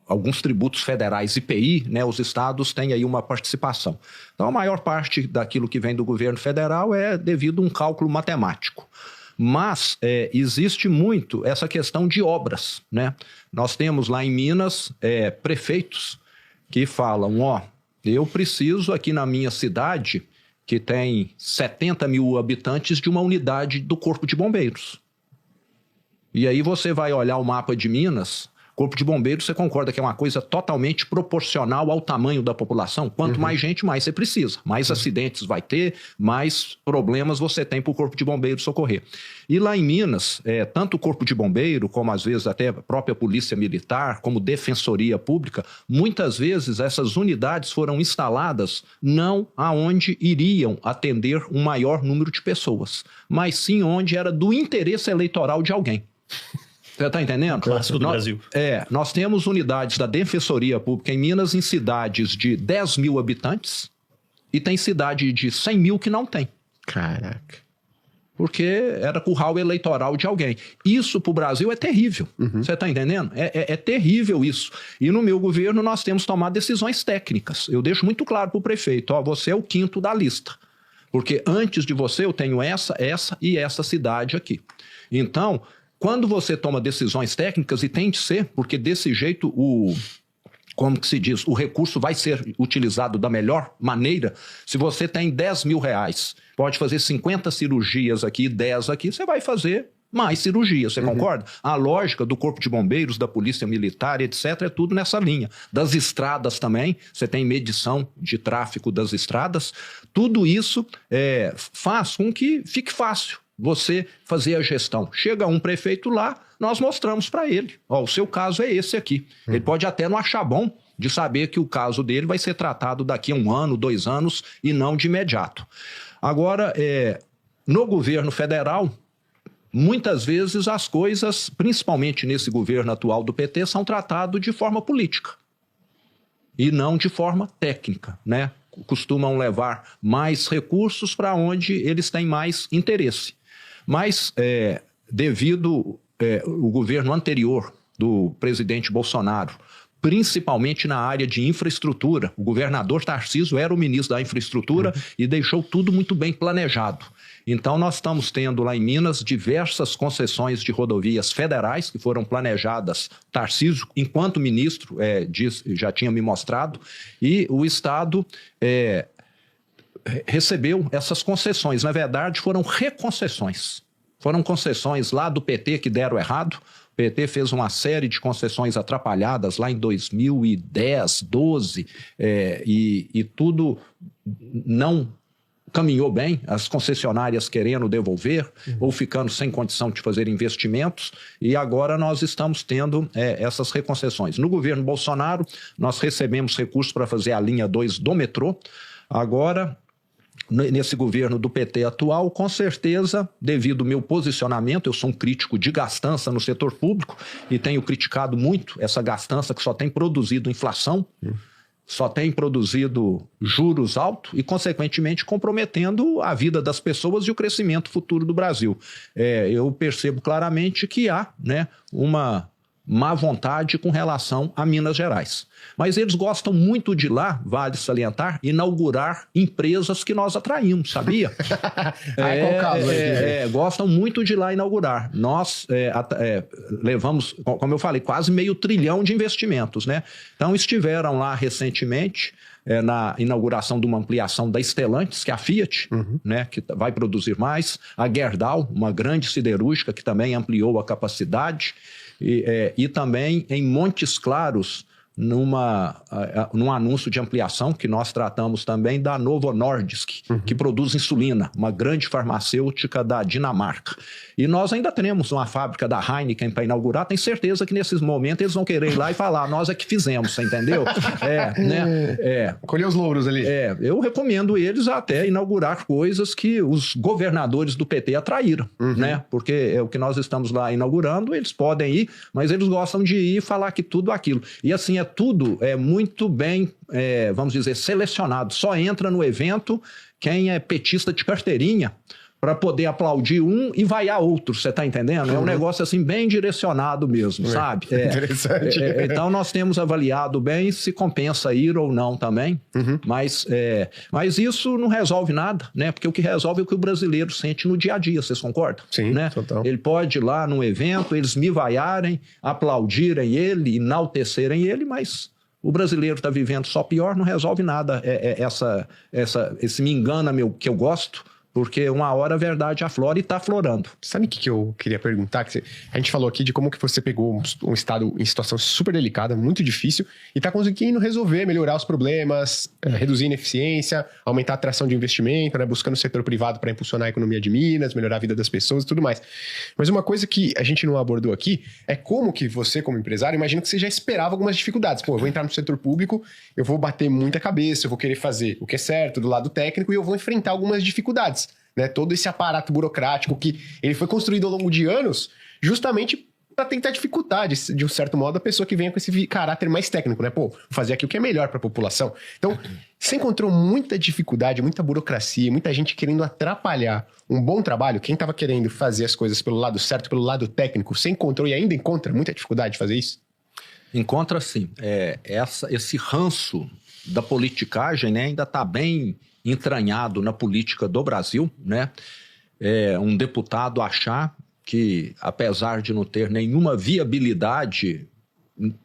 alguns tributos federais, IPI, né? Os estados têm aí uma participação. Então, a maior parte daquilo que vem do governo federal é devido a um cálculo matemático. Mas existe muito essa questão de obras, né? Nós temos lá em Minas prefeitos que falam, eu preciso aqui na minha cidade, que tem 70 mil habitantes, de uma unidade do Corpo de Bombeiros. E aí você vai olhar o mapa de Minas, Corpo de Bombeiros, você concorda que é uma coisa totalmente proporcional ao tamanho da população? Quanto mais gente, mais você precisa. Mais acidentes vai ter, mais problemas você tem para o Corpo de Bombeiros socorrer. E lá em Minas, tanto o Corpo de Bombeiro, como às vezes até a própria Polícia Militar, como Defensoria Pública, muitas vezes essas unidades foram instaladas não aonde iriam atender um maior número de pessoas, mas sim onde era do interesse eleitoral de alguém. Você está entendendo? Clássico do Brasil. Nós temos unidades da Defensoria Pública em Minas em cidades de 10 mil habitantes e tem cidade de 100 mil que não tem. Caraca. Porque era curral eleitoral de alguém. Isso para o Brasil é terrível. Você está entendendo? É terrível isso. E no meu governo nós temos tomado decisões técnicas. Eu deixo muito claro para o prefeito, você é o 5º da lista. Porque antes de você eu tenho essa e essa cidade aqui. Então, quando você toma decisões técnicas, e tem de ser, porque desse jeito como que se diz, o recurso vai ser utilizado da melhor maneira. Se você tem 10 mil reais, pode fazer 50 cirurgias aqui, 10 aqui, você vai fazer mais cirurgias, você concorda? A lógica do Corpo de Bombeiros, da Polícia Militar, etc., é tudo nessa linha. Das estradas também, você tem medição de tráfego das estradas, tudo isso faz com que fique fácil você fazer a gestão. Chega um prefeito lá, nós mostramos para ele. O seu caso é esse aqui. Ele pode até não achar bom de saber que o caso dele vai ser tratado daqui a 1 ano, 2 anos e não de imediato. Agora, no governo federal, muitas vezes as coisas, principalmente nesse governo atual do PT, são tratadas de forma política e não de forma técnica, né? costumam levar mais recursos para onde eles têm mais interesse. Mas, devido o governo anterior do presidente Bolsonaro, principalmente na área de infraestrutura, o governador Tarcísio era o ministro da infraestrutura e deixou tudo muito bem planejado. Então, nós estamos tendo lá em Minas diversas concessões de rodovias federais que foram planejadas. Tarcísio, enquanto ministro, já tinha me mostrado, e o Estado recebeu essas concessões. Na verdade, foram reconcessões. Foram concessões lá do PT que deram errado. O PT fez uma série de concessões atrapalhadas lá em 2010, 2012, e tudo não caminhou bem, as concessionárias querendo devolver ou ficando sem condição de fazer investimentos, e agora nós estamos tendo essas reconcessões. No governo Bolsonaro, nós recebemos recursos para fazer a linha 2 do metrô. Agora, nesse governo do PT atual, com certeza, devido ao meu posicionamento, eu sou um crítico de gastança no setor público e tenho criticado muito essa gastança que só tem produzido inflação, só tem produzido juros altos e, consequentemente, comprometendo a vida das pessoas e o crescimento futuro do Brasil. Eu percebo claramente que há, né, uma má vontade com relação a Minas Gerais. Mas eles gostam muito de lá, vale salientar, inaugurar empresas que nós atraímos, sabia? Qual caso? Gostam muito de lá inaugurar. Nós levamos, como eu falei, quase $500 bilhão de investimentos, né? Então estiveram lá recentemente na inauguração de uma ampliação da Stellantis, que é a Fiat, né, que vai produzir mais, a Gerdau, uma grande siderúrgica que também ampliou a capacidade, e também em Montes Claros, num anúncio de ampliação que nós tratamos também da Novo Nordisk, que produz insulina, uma grande farmacêutica da Dinamarca. E nós ainda temos uma fábrica da Heineken para inaugurar, tenho certeza que nesses momentos eles vão querer ir lá e falar, nós é que fizemos, você entendeu? Colher os louros ali. Eu recomendo eles até inaugurar coisas que os governadores do PT atraíram, né? Porque o que nós estamos lá inaugurando, eles podem ir, mas eles gostam de ir e falar que tudo aquilo. E assim, tudo muito bem, vamos dizer, selecionado. Só entra no evento quem é petista de carteirinha para poder aplaudir um e vaiar outro, você está entendendo? É um negócio assim bem direcionado mesmo, sabe? Interessante. Então nós temos avaliado bem se compensa ir ou não também, mas isso não resolve nada, né? Porque o que resolve é o que o brasileiro sente no dia a dia, vocês concordam? Sim, né? total. Ele pode ir lá num evento, eles me vaiarem, aplaudirem ele, enaltecerem ele, mas o brasileiro está vivendo só pior, não resolve nada. Esse me engana que eu gosto, porque uma hora a verdade aflora e está aflorando. Sabe o que eu queria perguntar? A gente falou aqui de como que você pegou um estado em situação super delicada, muito difícil, e está conseguindo resolver, melhorar os problemas, reduzir a ineficiência, aumentar a atração de investimento, né, buscando o setor privado para impulsionar a economia de Minas, melhorar a vida das pessoas e tudo mais. Mas uma coisa que a gente não abordou aqui é como que você, como empresário, imagina que você já esperava algumas dificuldades. Pô, eu vou entrar no setor público, eu vou bater muita cabeça, eu vou querer fazer o que é certo do lado técnico e eu vou enfrentar algumas dificuldades. Né, todo esse aparato burocrático que ele foi construído ao longo de anos justamente para tentar dificultar, de um certo modo, a pessoa que venha com esse caráter mais técnico, né? Pô, fazer aqui o que é melhor para a população. Então, você encontrou muita dificuldade, muita burocracia, muita gente querendo atrapalhar um bom trabalho. Quem estava querendo fazer as coisas pelo lado certo, pelo lado técnico, você encontrou e ainda encontra muita dificuldade de fazer isso? Encontra sim. Esse ranço da politicagem, né, ainda está bem entranhado na política do Brasil, né? Um deputado achar que, apesar de não ter nenhuma viabilidade,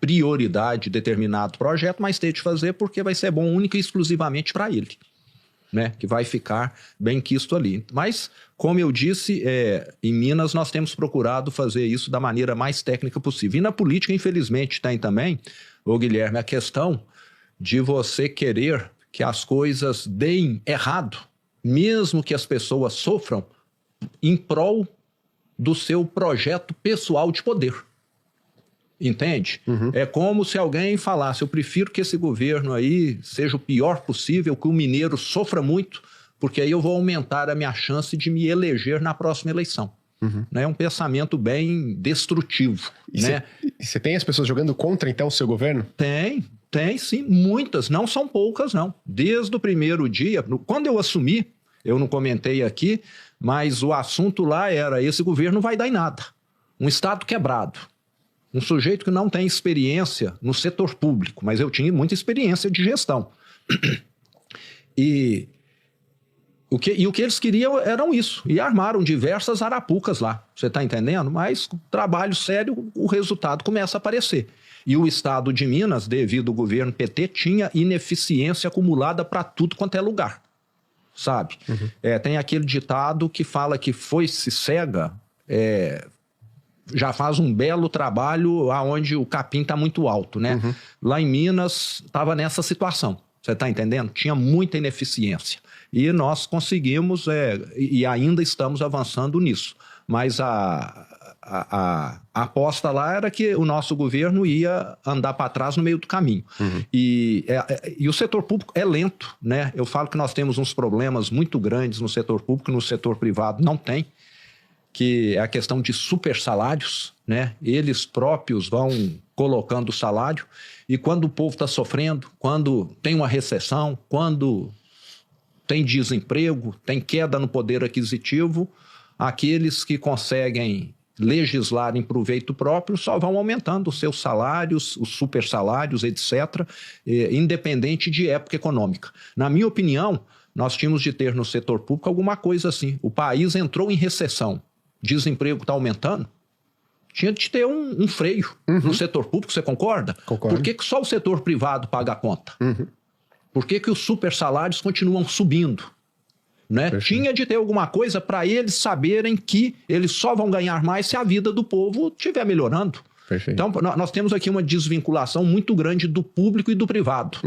prioridade determinado projeto, mas ter de fazer porque vai ser bom única e exclusivamente para ele, né? Que vai ficar bem quisto ali. Mas, como eu disse, em Minas nós temos procurado fazer isso da maneira mais técnica possível. E na política, infelizmente, tem também, Guilherme, a questão de você querer que as coisas deem errado, mesmo que as pessoas sofram, em prol do seu projeto pessoal de poder. Entende? É como se alguém falasse, eu prefiro que esse governo aí seja o pior possível, que o mineiro sofra muito, porque aí eu vou aumentar a minha chance de me eleger na próxima eleição. É um pensamento bem destrutivo. E você tem as pessoas jogando contra, então, o seu governo? Tem sim, muitas, não são poucas não. Desde o primeiro dia, quando eu assumi, eu não comentei aqui, mas o assunto lá era: esse governo não vai dar em nada. Um Estado quebrado. Um sujeito que não tem experiência no setor público, mas eu tinha muita experiência de gestão. E o que eles queriam eram isso. E armaram diversas arapucas lá. Você está entendendo? Mas com trabalho sério, o resultado começa a aparecer. E o Estado de Minas, devido ao governo PT, tinha ineficiência acumulada para tudo quanto é lugar. Sabe? Tem aquele ditado que fala que foice cega já faz um belo trabalho aonde o capim está muito alto, né? Lá em Minas estava nessa situação. Você está entendendo? Tinha muita ineficiência. E nós conseguimos, e ainda estamos avançando nisso. Mas a aposta lá era que o nosso governo ia andar para trás no meio do caminho. E o setor público é lento, né? Eu falo que nós temos uns problemas muito grandes no setor público, no setor privado não tem, que é a questão de super salários, né? Eles próprios vão colocando o salário, e quando o povo está sofrendo, quando tem uma recessão, quando tem desemprego, tem queda no poder aquisitivo, aqueles que conseguem legislar em proveito próprio só vão aumentando os seus salários, os super salários, etc., independente de época econômica. Na minha opinião, nós tínhamos de ter no setor público alguma coisa assim. O país entrou em recessão, desemprego está aumentando, tinha de ter um freio no setor público, você concorda? Concordo. Por que só o setor privado paga a conta? Por que os super salários continuam subindo? Né? Tinha de ter alguma coisa para eles saberem que eles só vão ganhar mais se a vida do povo estiver melhorando. Então, nós temos aqui uma desvinculação muito grande do público e do privado.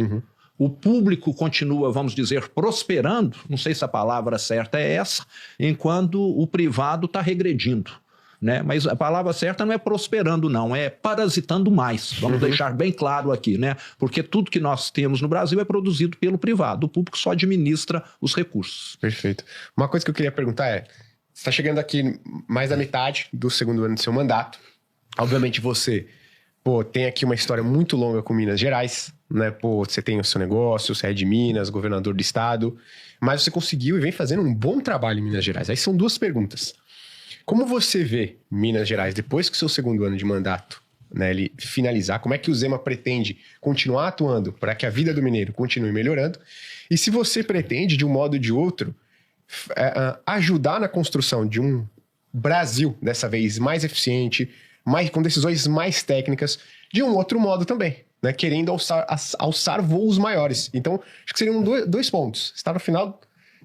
O público continua, vamos dizer, prosperando, não sei se a palavra certa é essa, enquanto o privado está regredindo. Né? Mas a palavra certa não é prosperando, não, é parasitando mais. Vamos deixar bem claro aqui, né? Porque tudo que nós temos no Brasil é produzido pelo privado. O público só administra os recursos. Perfeito. Uma coisa que eu queria perguntar é: você está chegando aqui mais da metade do segundo ano do seu mandato. Obviamente você tem aqui uma história muito longa com Minas Gerais, né? Você tem o seu negócio, você é de Minas, governador do estado, mas você conseguiu e vem fazendo um bom trabalho em Minas Gerais. Aí são duas perguntas. Como você vê Minas Gerais depois que o seu segundo ano de mandato, né, ele finalizar? Como é que o Zema pretende continuar atuando para que a vida do mineiro continue melhorando? E se você pretende, de um modo ou de outro, ajudar na construção de um Brasil, dessa vez mais eficiente, com decisões mais técnicas, de um outro modo também, né, querendo alçar voos maiores. Então, acho que seriam dois pontos. Você está no final,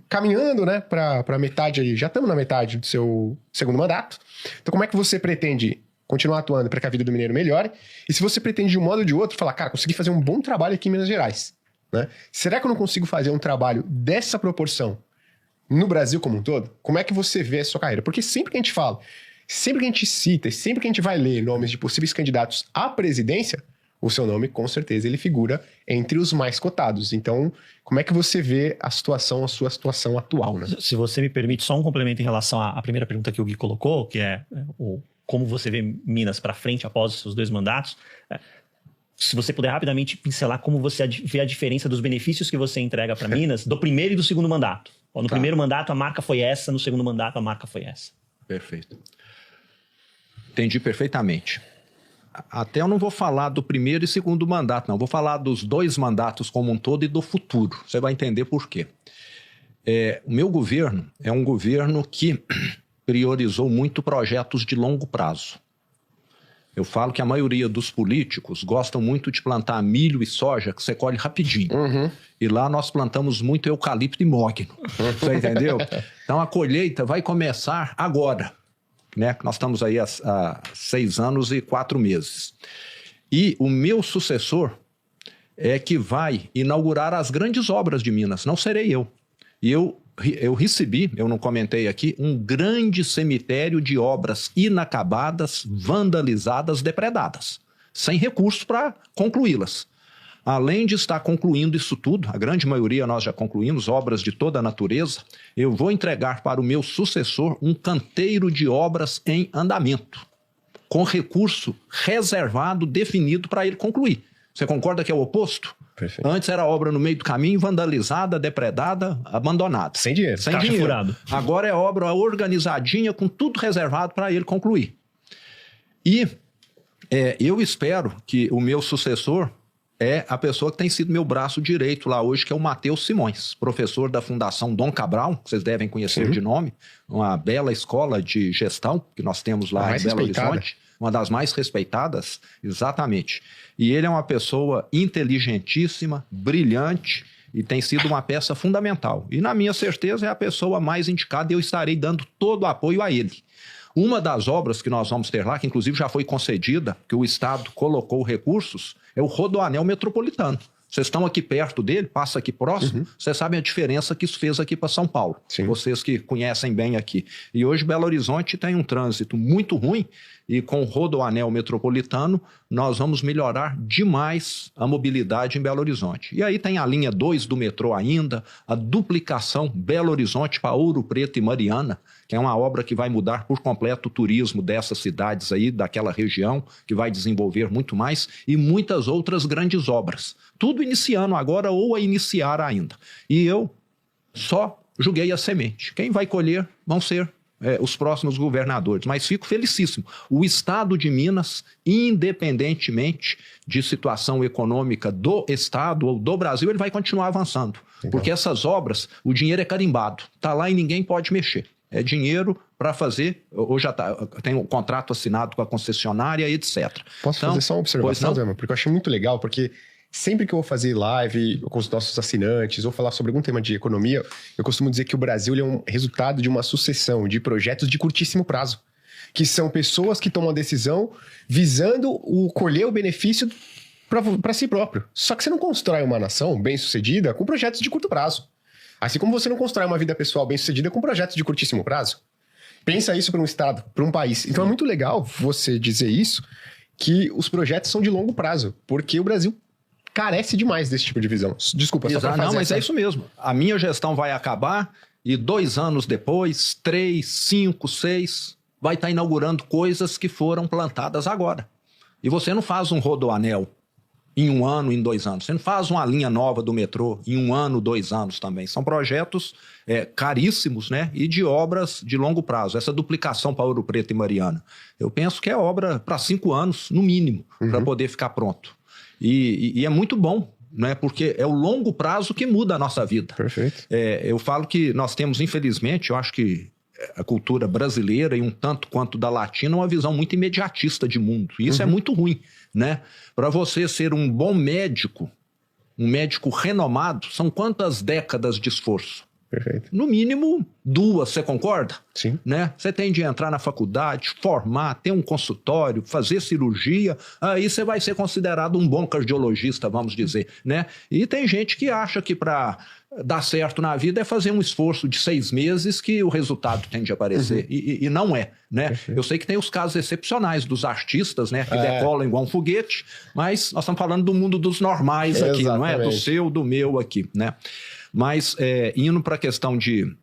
caminhando, né, para metade aí, já estamos na metade do seu segundo mandato. Então, como é que você pretende continuar atuando para que a vida do mineiro melhore? E se você pretende, de um modo ou de outro, falar: cara, consegui fazer um bom trabalho aqui em Minas Gerais, né? Será que eu não consigo fazer um trabalho dessa proporção no Brasil como um todo? Como é que você vê a sua carreira? Porque sempre que a gente fala, sempre que a gente cita, sempre que a gente vai ler nomes de possíveis candidatos à presidência, o seu nome, com certeza, ele figura entre os mais cotados. Então, como é que você vê a sua situação atual, né? Se você me permite, só um complemento em relação à primeira pergunta que o Gui colocou, que é como você vê Minas para frente após os seus 2 mandatos. Se você puder rapidamente pincelar como você vê a diferença dos benefícios que você entrega para Minas do primeiro e do segundo mandato. No primeiro mandato a marca foi essa, no segundo mandato a marca foi essa. Perfeito. Entendi perfeitamente. Até eu não vou falar do primeiro e segundo mandato, não. Vou falar dos 2 mandatos como um todo e do futuro. Você vai entender por quê. O meu governo é um governo que priorizou muito projetos de longo prazo. Eu falo que a maioria dos políticos gostam muito de plantar milho e soja, que você colhe rapidinho. E lá nós plantamos muito eucalipto e mogno. Você entendeu? Então a colheita vai começar agora. Né? Nós estamos aí há 6 anos e 4 meses. E o meu sucessor é que vai inaugurar as grandes obras de Minas, não serei eu. E eu recebi, eu não comentei aqui, um grande cemitério de obras inacabadas, vandalizadas, depredadas, sem recursos para concluí-las. Além de estar concluindo isso tudo, a grande maioria nós já concluímos, obras de toda a natureza, eu vou entregar para o meu sucessor um canteiro de obras em andamento, com recurso reservado, definido para ele concluir. Você concorda que é o oposto? Perfeito. Antes era obra no meio do caminho, vandalizada, depredada, abandonada. Sem dinheiro. Sem Caixa dinheiro. furado. Agora é obra organizadinha, com tudo reservado para ele concluir. E eu espero que o meu sucessor é a pessoa que tem sido meu braço direito lá hoje, que é o Matheus Simões, professor da Fundação Dom Cabral, que vocês devem conhecer de nome, uma bela escola de gestão que nós temos lá em Belo Horizonte, uma das mais respeitadas, exatamente. E ele é uma pessoa inteligentíssima, brilhante, e tem sido uma peça fundamental. E na minha certeza é a pessoa mais indicada e eu estarei dando todo o apoio a ele. Uma das obras que nós vamos ter lá, que inclusive já foi concedida, que o Estado colocou recursos, é o Rodoanel Metropolitano. Vocês estão aqui perto dele, passa aqui próximo, vocês sabem a diferença que isso fez aqui para São Paulo. Sim. Vocês que conhecem bem aqui. E hoje Belo Horizonte tem um trânsito muito ruim e com o Rodoanel Metropolitano nós vamos melhorar demais a mobilidade em Belo Horizonte. E aí tem a linha 2 do metrô ainda, a duplicação Belo Horizonte para Ouro Preto e Mariana, que é uma obra que vai mudar por completo o turismo dessas cidades aí, daquela região, que vai desenvolver muito mais, e muitas outras grandes obras. Tudo iniciando agora ou a iniciar ainda. E eu só joguei a semente. Quem vai colher vão ser os próximos governadores, mas fico felicíssimo. O Estado de Minas, independentemente de situação econômica do Estado ou do Brasil, ele vai continuar avançando. Legal. Porque essas obras, o dinheiro é carimbado, está lá e ninguém pode mexer. É dinheiro para fazer, ou já tem um contrato assinado com a concessionária, etc. Posso fazer só uma observação, Zema? Porque eu achei muito legal, porque sempre que eu vou fazer live com os nossos assinantes ou falar sobre algum tema de economia, eu costumo dizer que o Brasil é um resultado de uma sucessão de projetos de curtíssimo prazo, que são pessoas que tomam a decisão visando colher o benefício para si próprio. Só que você não constrói uma nação bem-sucedida com projetos de curto prazo. Assim como você não constrói uma vida pessoal bem-sucedida com projetos de curtíssimo prazo. Pensa isso para um estado, para um país. Então é muito legal você dizer isso, que os projetos são de longo prazo, porque o Brasil carece demais desse tipo de visão. Desculpa, só para fazer. Não, mas é isso mesmo. A minha gestão vai acabar e 2 anos depois, 3, 5, 6, vai estar inaugurando coisas que foram plantadas agora. E você não faz um rodoanel em 1 ano, em 2 anos. Você não faz uma linha nova do metrô em 1 ano, 2 anos também. São projetos caríssimos, né? E de obras de longo prazo. Essa duplicação para Ouro Preto e Mariana. Eu penso que é obra para 5 anos, no mínimo, para poder ficar pronto. E é muito bom, né? Porque é o longo prazo que muda a nossa vida. Perfeito. Eu falo que nós temos, infelizmente, eu acho que a cultura brasileira e um tanto quanto da latina, uma visão muito imediatista de mundo. E isso é muito ruim, né? Para você ser um bom médico, um médico renomado, são quantas décadas de esforço? Perfeito. No mínimo 2, você concorda? Sim. Né? Você tem de entrar na faculdade, formar, ter um consultório, fazer cirurgia, aí você vai ser considerado um bom cardiologista, vamos dizer, né? E tem gente que acha que para dar certo na vida é fazer um esforço de 6 meses que o resultado tem de aparecer, e não é, né? Perfeito. Eu sei que tem os casos excepcionais dos artistas, né? Que decolam igual um foguete, mas nós estamos falando do mundo dos normais aqui, não é? Do seu, do meu aqui, né? Mas indo para a questão de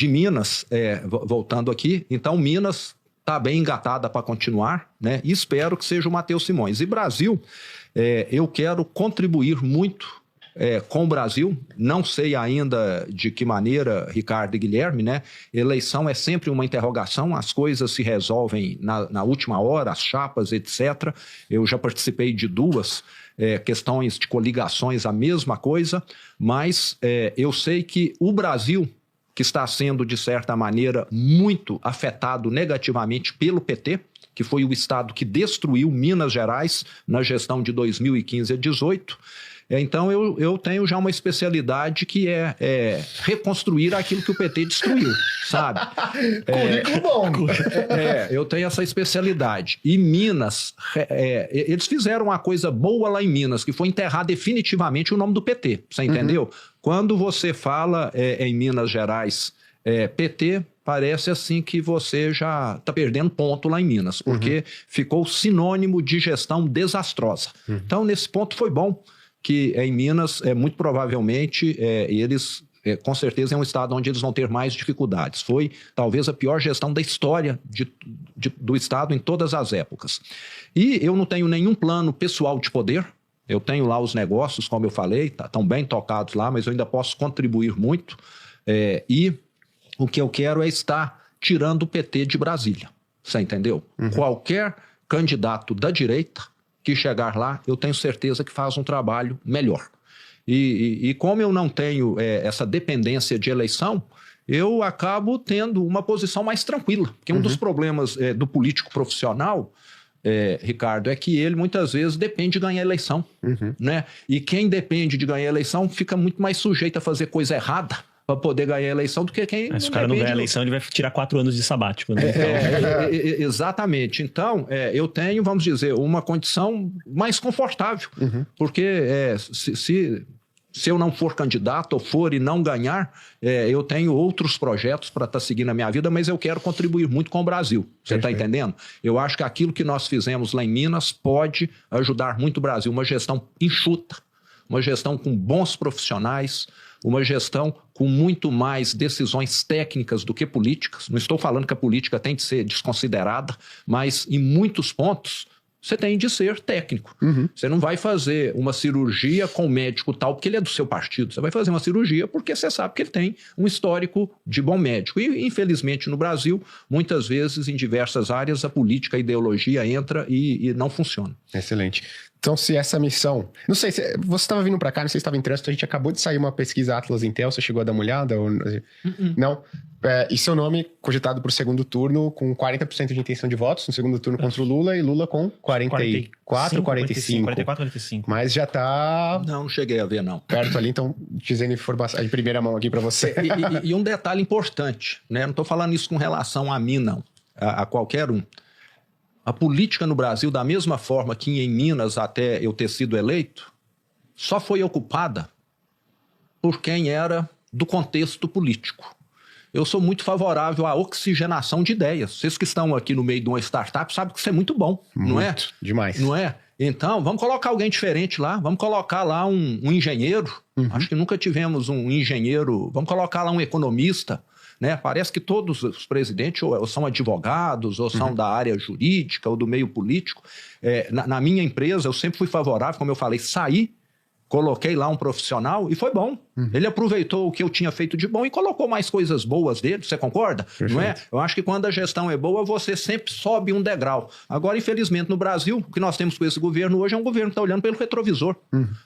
Minas, voltando aqui, então Minas está bem engatada para continuar, né? E espero que seja o Matheus Simões. E Brasil, eu quero contribuir muito com o Brasil, não sei ainda de que maneira, Ricardo e Guilherme, né? Eleição é sempre uma interrogação, as coisas se resolvem na última hora, as chapas, etc. Eu já participei de 2 questões de coligações, a mesma coisa, mas eu sei que o Brasil, que está sendo, de certa maneira, muito afetado negativamente pelo PT, que foi o estado que destruiu Minas Gerais na gestão de 2015 a 2018, então eu tenho já uma especialidade que é reconstruir aquilo que o PT destruiu, sabe? Currículo bom. Eu tenho essa especialidade. E Minas, eles fizeram uma coisa boa lá em Minas, que foi enterrar definitivamente o nome do PT, você entendeu? Quando você fala em Minas Gerais PT, parece assim que você já está perdendo ponto lá em Minas, porque ficou sinônimo de gestão desastrosa. Então, nesse ponto foi bom que em Minas, muito provavelmente, eles, com certeza, é um estado onde eles vão ter mais dificuldades. Foi, talvez, a pior gestão da história do estado em todas as épocas. E eu não tenho nenhum plano pessoal de poder, Eu tenho lá os negócios, como eu falei, estão bem tocados lá, mas eu ainda posso contribuir muito. E o que eu quero é estar tirando o PT de Brasília. Você entendeu? Qualquer candidato da direita que chegar lá, eu tenho certeza que faz um trabalho melhor. E como eu não tenho essa dependência de eleição, eu acabo tendo uma posição mais tranquila. Porque um dos problemas do político profissional, Ricardo, é que ele muitas vezes depende de ganhar a eleição. Né? E quem depende de ganhar a eleição fica muito mais sujeito a fazer coisa errada para poder ganhar a eleição do que quem... Mas se o cara não ganhar a eleição, ele vai tirar 4 anos de sabático. Né? Exatamente. Então, eu tenho, vamos dizer, uma condição mais confortável. Porque se eu não for candidato ou for e não ganhar, eu tenho outros projetos para estar seguindo a minha vida, mas eu quero contribuir muito com o Brasil. Você está entendendo? Eu acho que aquilo que nós fizemos lá em Minas pode ajudar muito o Brasil. Uma gestão enxuta, uma gestão com bons profissionais, uma gestão com muito mais decisões técnicas do que políticas. Não estou falando que a política tem de ser desconsiderada, mas em muitos pontos você tem de ser técnico. Você não vai fazer uma cirurgia com o médico tal porque ele é do seu partido. Você vai fazer uma cirurgia porque você sabe que ele tem um histórico de bom médico. E, infelizmente, no Brasil, muitas vezes, em diversas áreas, a política, a ideologia entra e não funciona. Excelente. Então, se essa missão... Não sei, você estava vindo para cá, não sei se estava em trânsito, a gente acabou de sair uma pesquisa Atlas Intel, você chegou a dar uma olhada? Ou... Não? E seu nome cogitado para o segundo turno com 40% de intenção de votos, no segundo turno contra o Lula, e Lula com 44, 45. 44, 45. Mas já está... Não cheguei a ver, não. Perto ali, então, dizendo informação em primeira mão aqui para você. E um detalhe importante, né? Não estou falando isso com relação a mim, não. A qualquer um. A política no Brasil, da mesma forma que em Minas, até eu ter sido eleito, só foi ocupada por quem era do contexto político. Eu sou muito favorável à oxigenação de ideias. Vocês que estão aqui no meio de uma startup sabem que isso é muito bom, não é? Demais. Não é? Então, vamos colocar alguém diferente lá, vamos colocar lá um engenheiro. Acho que nunca tivemos um engenheiro. Vamos colocar lá um economista. Né? Parece que todos os presidentes ou são advogados, ou são da área jurídica, ou do meio político. Na minha empresa, eu sempre fui favorável, como eu falei, saí, coloquei lá um profissional e foi bom. Ele aproveitou o que eu tinha feito de bom e colocou mais coisas boas dele, você concorda? Perfeito. Não é? Eu acho que quando a gestão é boa, você sempre sobe um degrau. Agora, infelizmente, no Brasil, o que nós temos com esse governo hoje é um governo que está olhando pelo retrovisor.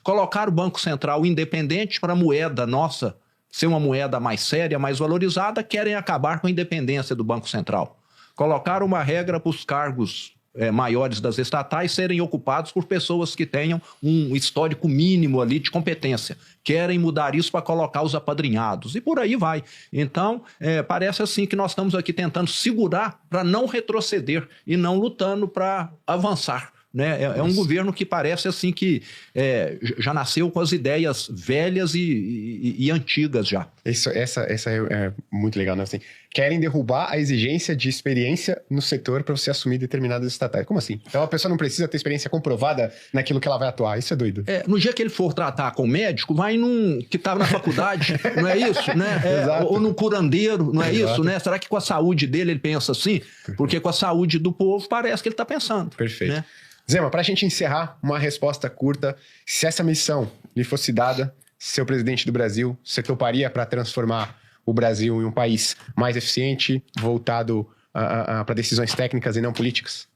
Colocar o Banco Central independente para a moeda nossa ser uma moeda mais séria, mais valorizada, querem acabar com a independência do Banco Central. Colocaram uma regra para os cargos maiores das estatais serem ocupados por pessoas que tenham um histórico mínimo ali de competência. Querem mudar isso para colocar os apadrinhados. E por aí vai. Então, parece assim que nós estamos aqui tentando segurar para não retroceder e não lutando para avançar. Né? É um governo que parece assim que já nasceu com as ideias velhas e antigas já. Essa é muito legal, né? Assim, querem derrubar a exigência de experiência no setor para você assumir determinadas estatais. Como assim? Então a pessoa não precisa ter experiência comprovada naquilo que ela vai atuar. Isso é doido. No dia que ele for tratar com o médico, vai num que estava na faculdade, não é isso? Né? Ou num curandeiro, não é isso? Né? Será que com a saúde dele ele pensa assim? Porque com a saúde do povo parece que ele está pensando. Perfeito. Né? Zema, para a gente encerrar, uma resposta curta. Se essa missão lhe fosse dada, ser presidente do Brasil, você toparia para transformar o Brasil em um país mais eficiente, voltado para decisões técnicas e não políticas?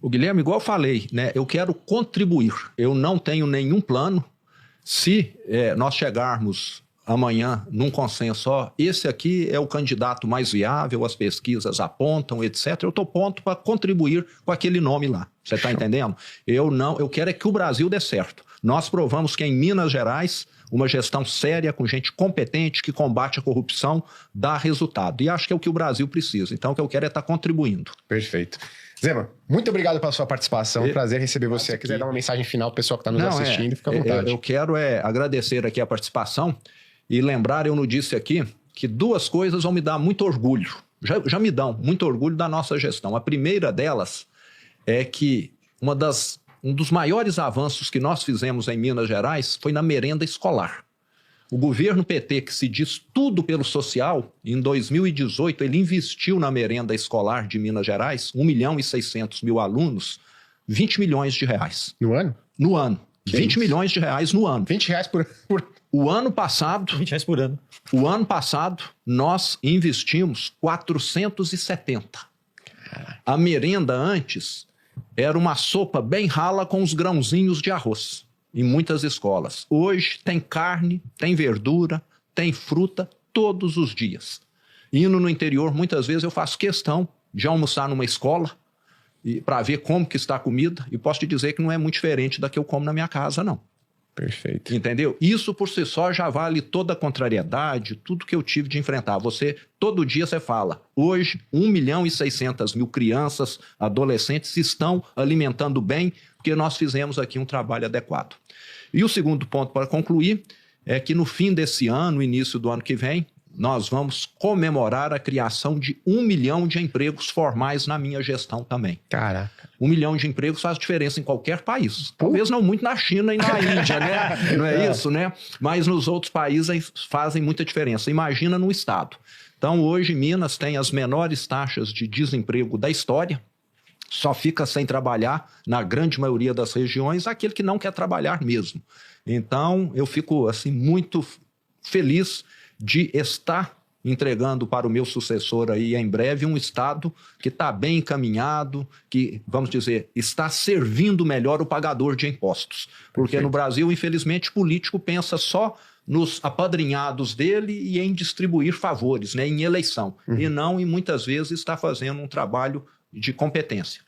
O Guilherme, igual eu falei, né? Eu quero contribuir. Eu não tenho nenhum plano. Se nós chegarmos amanhã num consenso, esse aqui é o candidato mais viável, as pesquisas apontam, etc. Eu estou pronto para contribuir com aquele nome lá. Você está entendendo? Eu quero é que o Brasil dê certo. Nós provamos que em Minas Gerais, uma gestão séria, com gente competente, que combate a corrupção, dá resultado. E acho que é o que o Brasil precisa. Então, o que eu quero é estar contribuindo. Perfeito. Zema, muito obrigado pela sua participação. Um prazer receber você. Se quiser dar uma mensagem final para o pessoal que está nos assistindo, fica à vontade. Eu quero agradecer aqui a participação e lembrar, eu não disse aqui, que 2 coisas vão me dar muito orgulho. Já me dão muito orgulho da nossa gestão. A primeira delas é que um dos maiores avanços que nós fizemos em Minas Gerais foi na merenda escolar. O governo PT, que se diz tudo pelo social, em 2018 ele investiu na merenda escolar de Minas Gerais, 1.600.000 alunos, 20 milhões de reais. No ano? No ano. 20 milhões de reais no ano. 20 reais por... O ano passado, R$20 por ano. nós investimos 470. A merenda antes era uma sopa bem rala com os grãozinhos de arroz, em muitas escolas. Hoje tem carne, tem verdura, tem fruta todos os dias. Indo no interior, muitas vezes eu faço questão de almoçar numa escola para ver como que está a comida, e posso te dizer que não é muito diferente da que eu como na minha casa, não. Perfeito. Entendeu? Isso por si só já vale toda a contrariedade, tudo que eu tive de enfrentar. Todo dia você fala, hoje 1.600.000 crianças, adolescentes estão alimentando bem, porque nós fizemos aqui um trabalho adequado. E o segundo ponto para concluir é que no fim desse ano, início do ano que vem, nós vamos comemorar a criação de 1 milhão de empregos formais na minha gestão também. Caraca. 1 milhão de empregos faz diferença em qualquer país. Talvez não muito na China e na Índia, né? Não é isso, né? Mas nos outros países fazem muita diferença. Imagina no estado. Então, hoje, Minas tem as menores taxas de desemprego da história. Só fica sem trabalhar, na grande maioria das regiões, aquele que não quer trabalhar mesmo. Então, eu fico, assim, muito feliz de estar entregando para o meu sucessor aí em breve um Estado que está bem encaminhado, que, vamos dizer, está servindo melhor o pagador de impostos. Porque Perfeito. no Brasil, infelizmente, o político pensa só nos apadrinhados dele e em distribuir favores, né, em eleição. E não, e muitas vezes, está fazendo um trabalho de competência.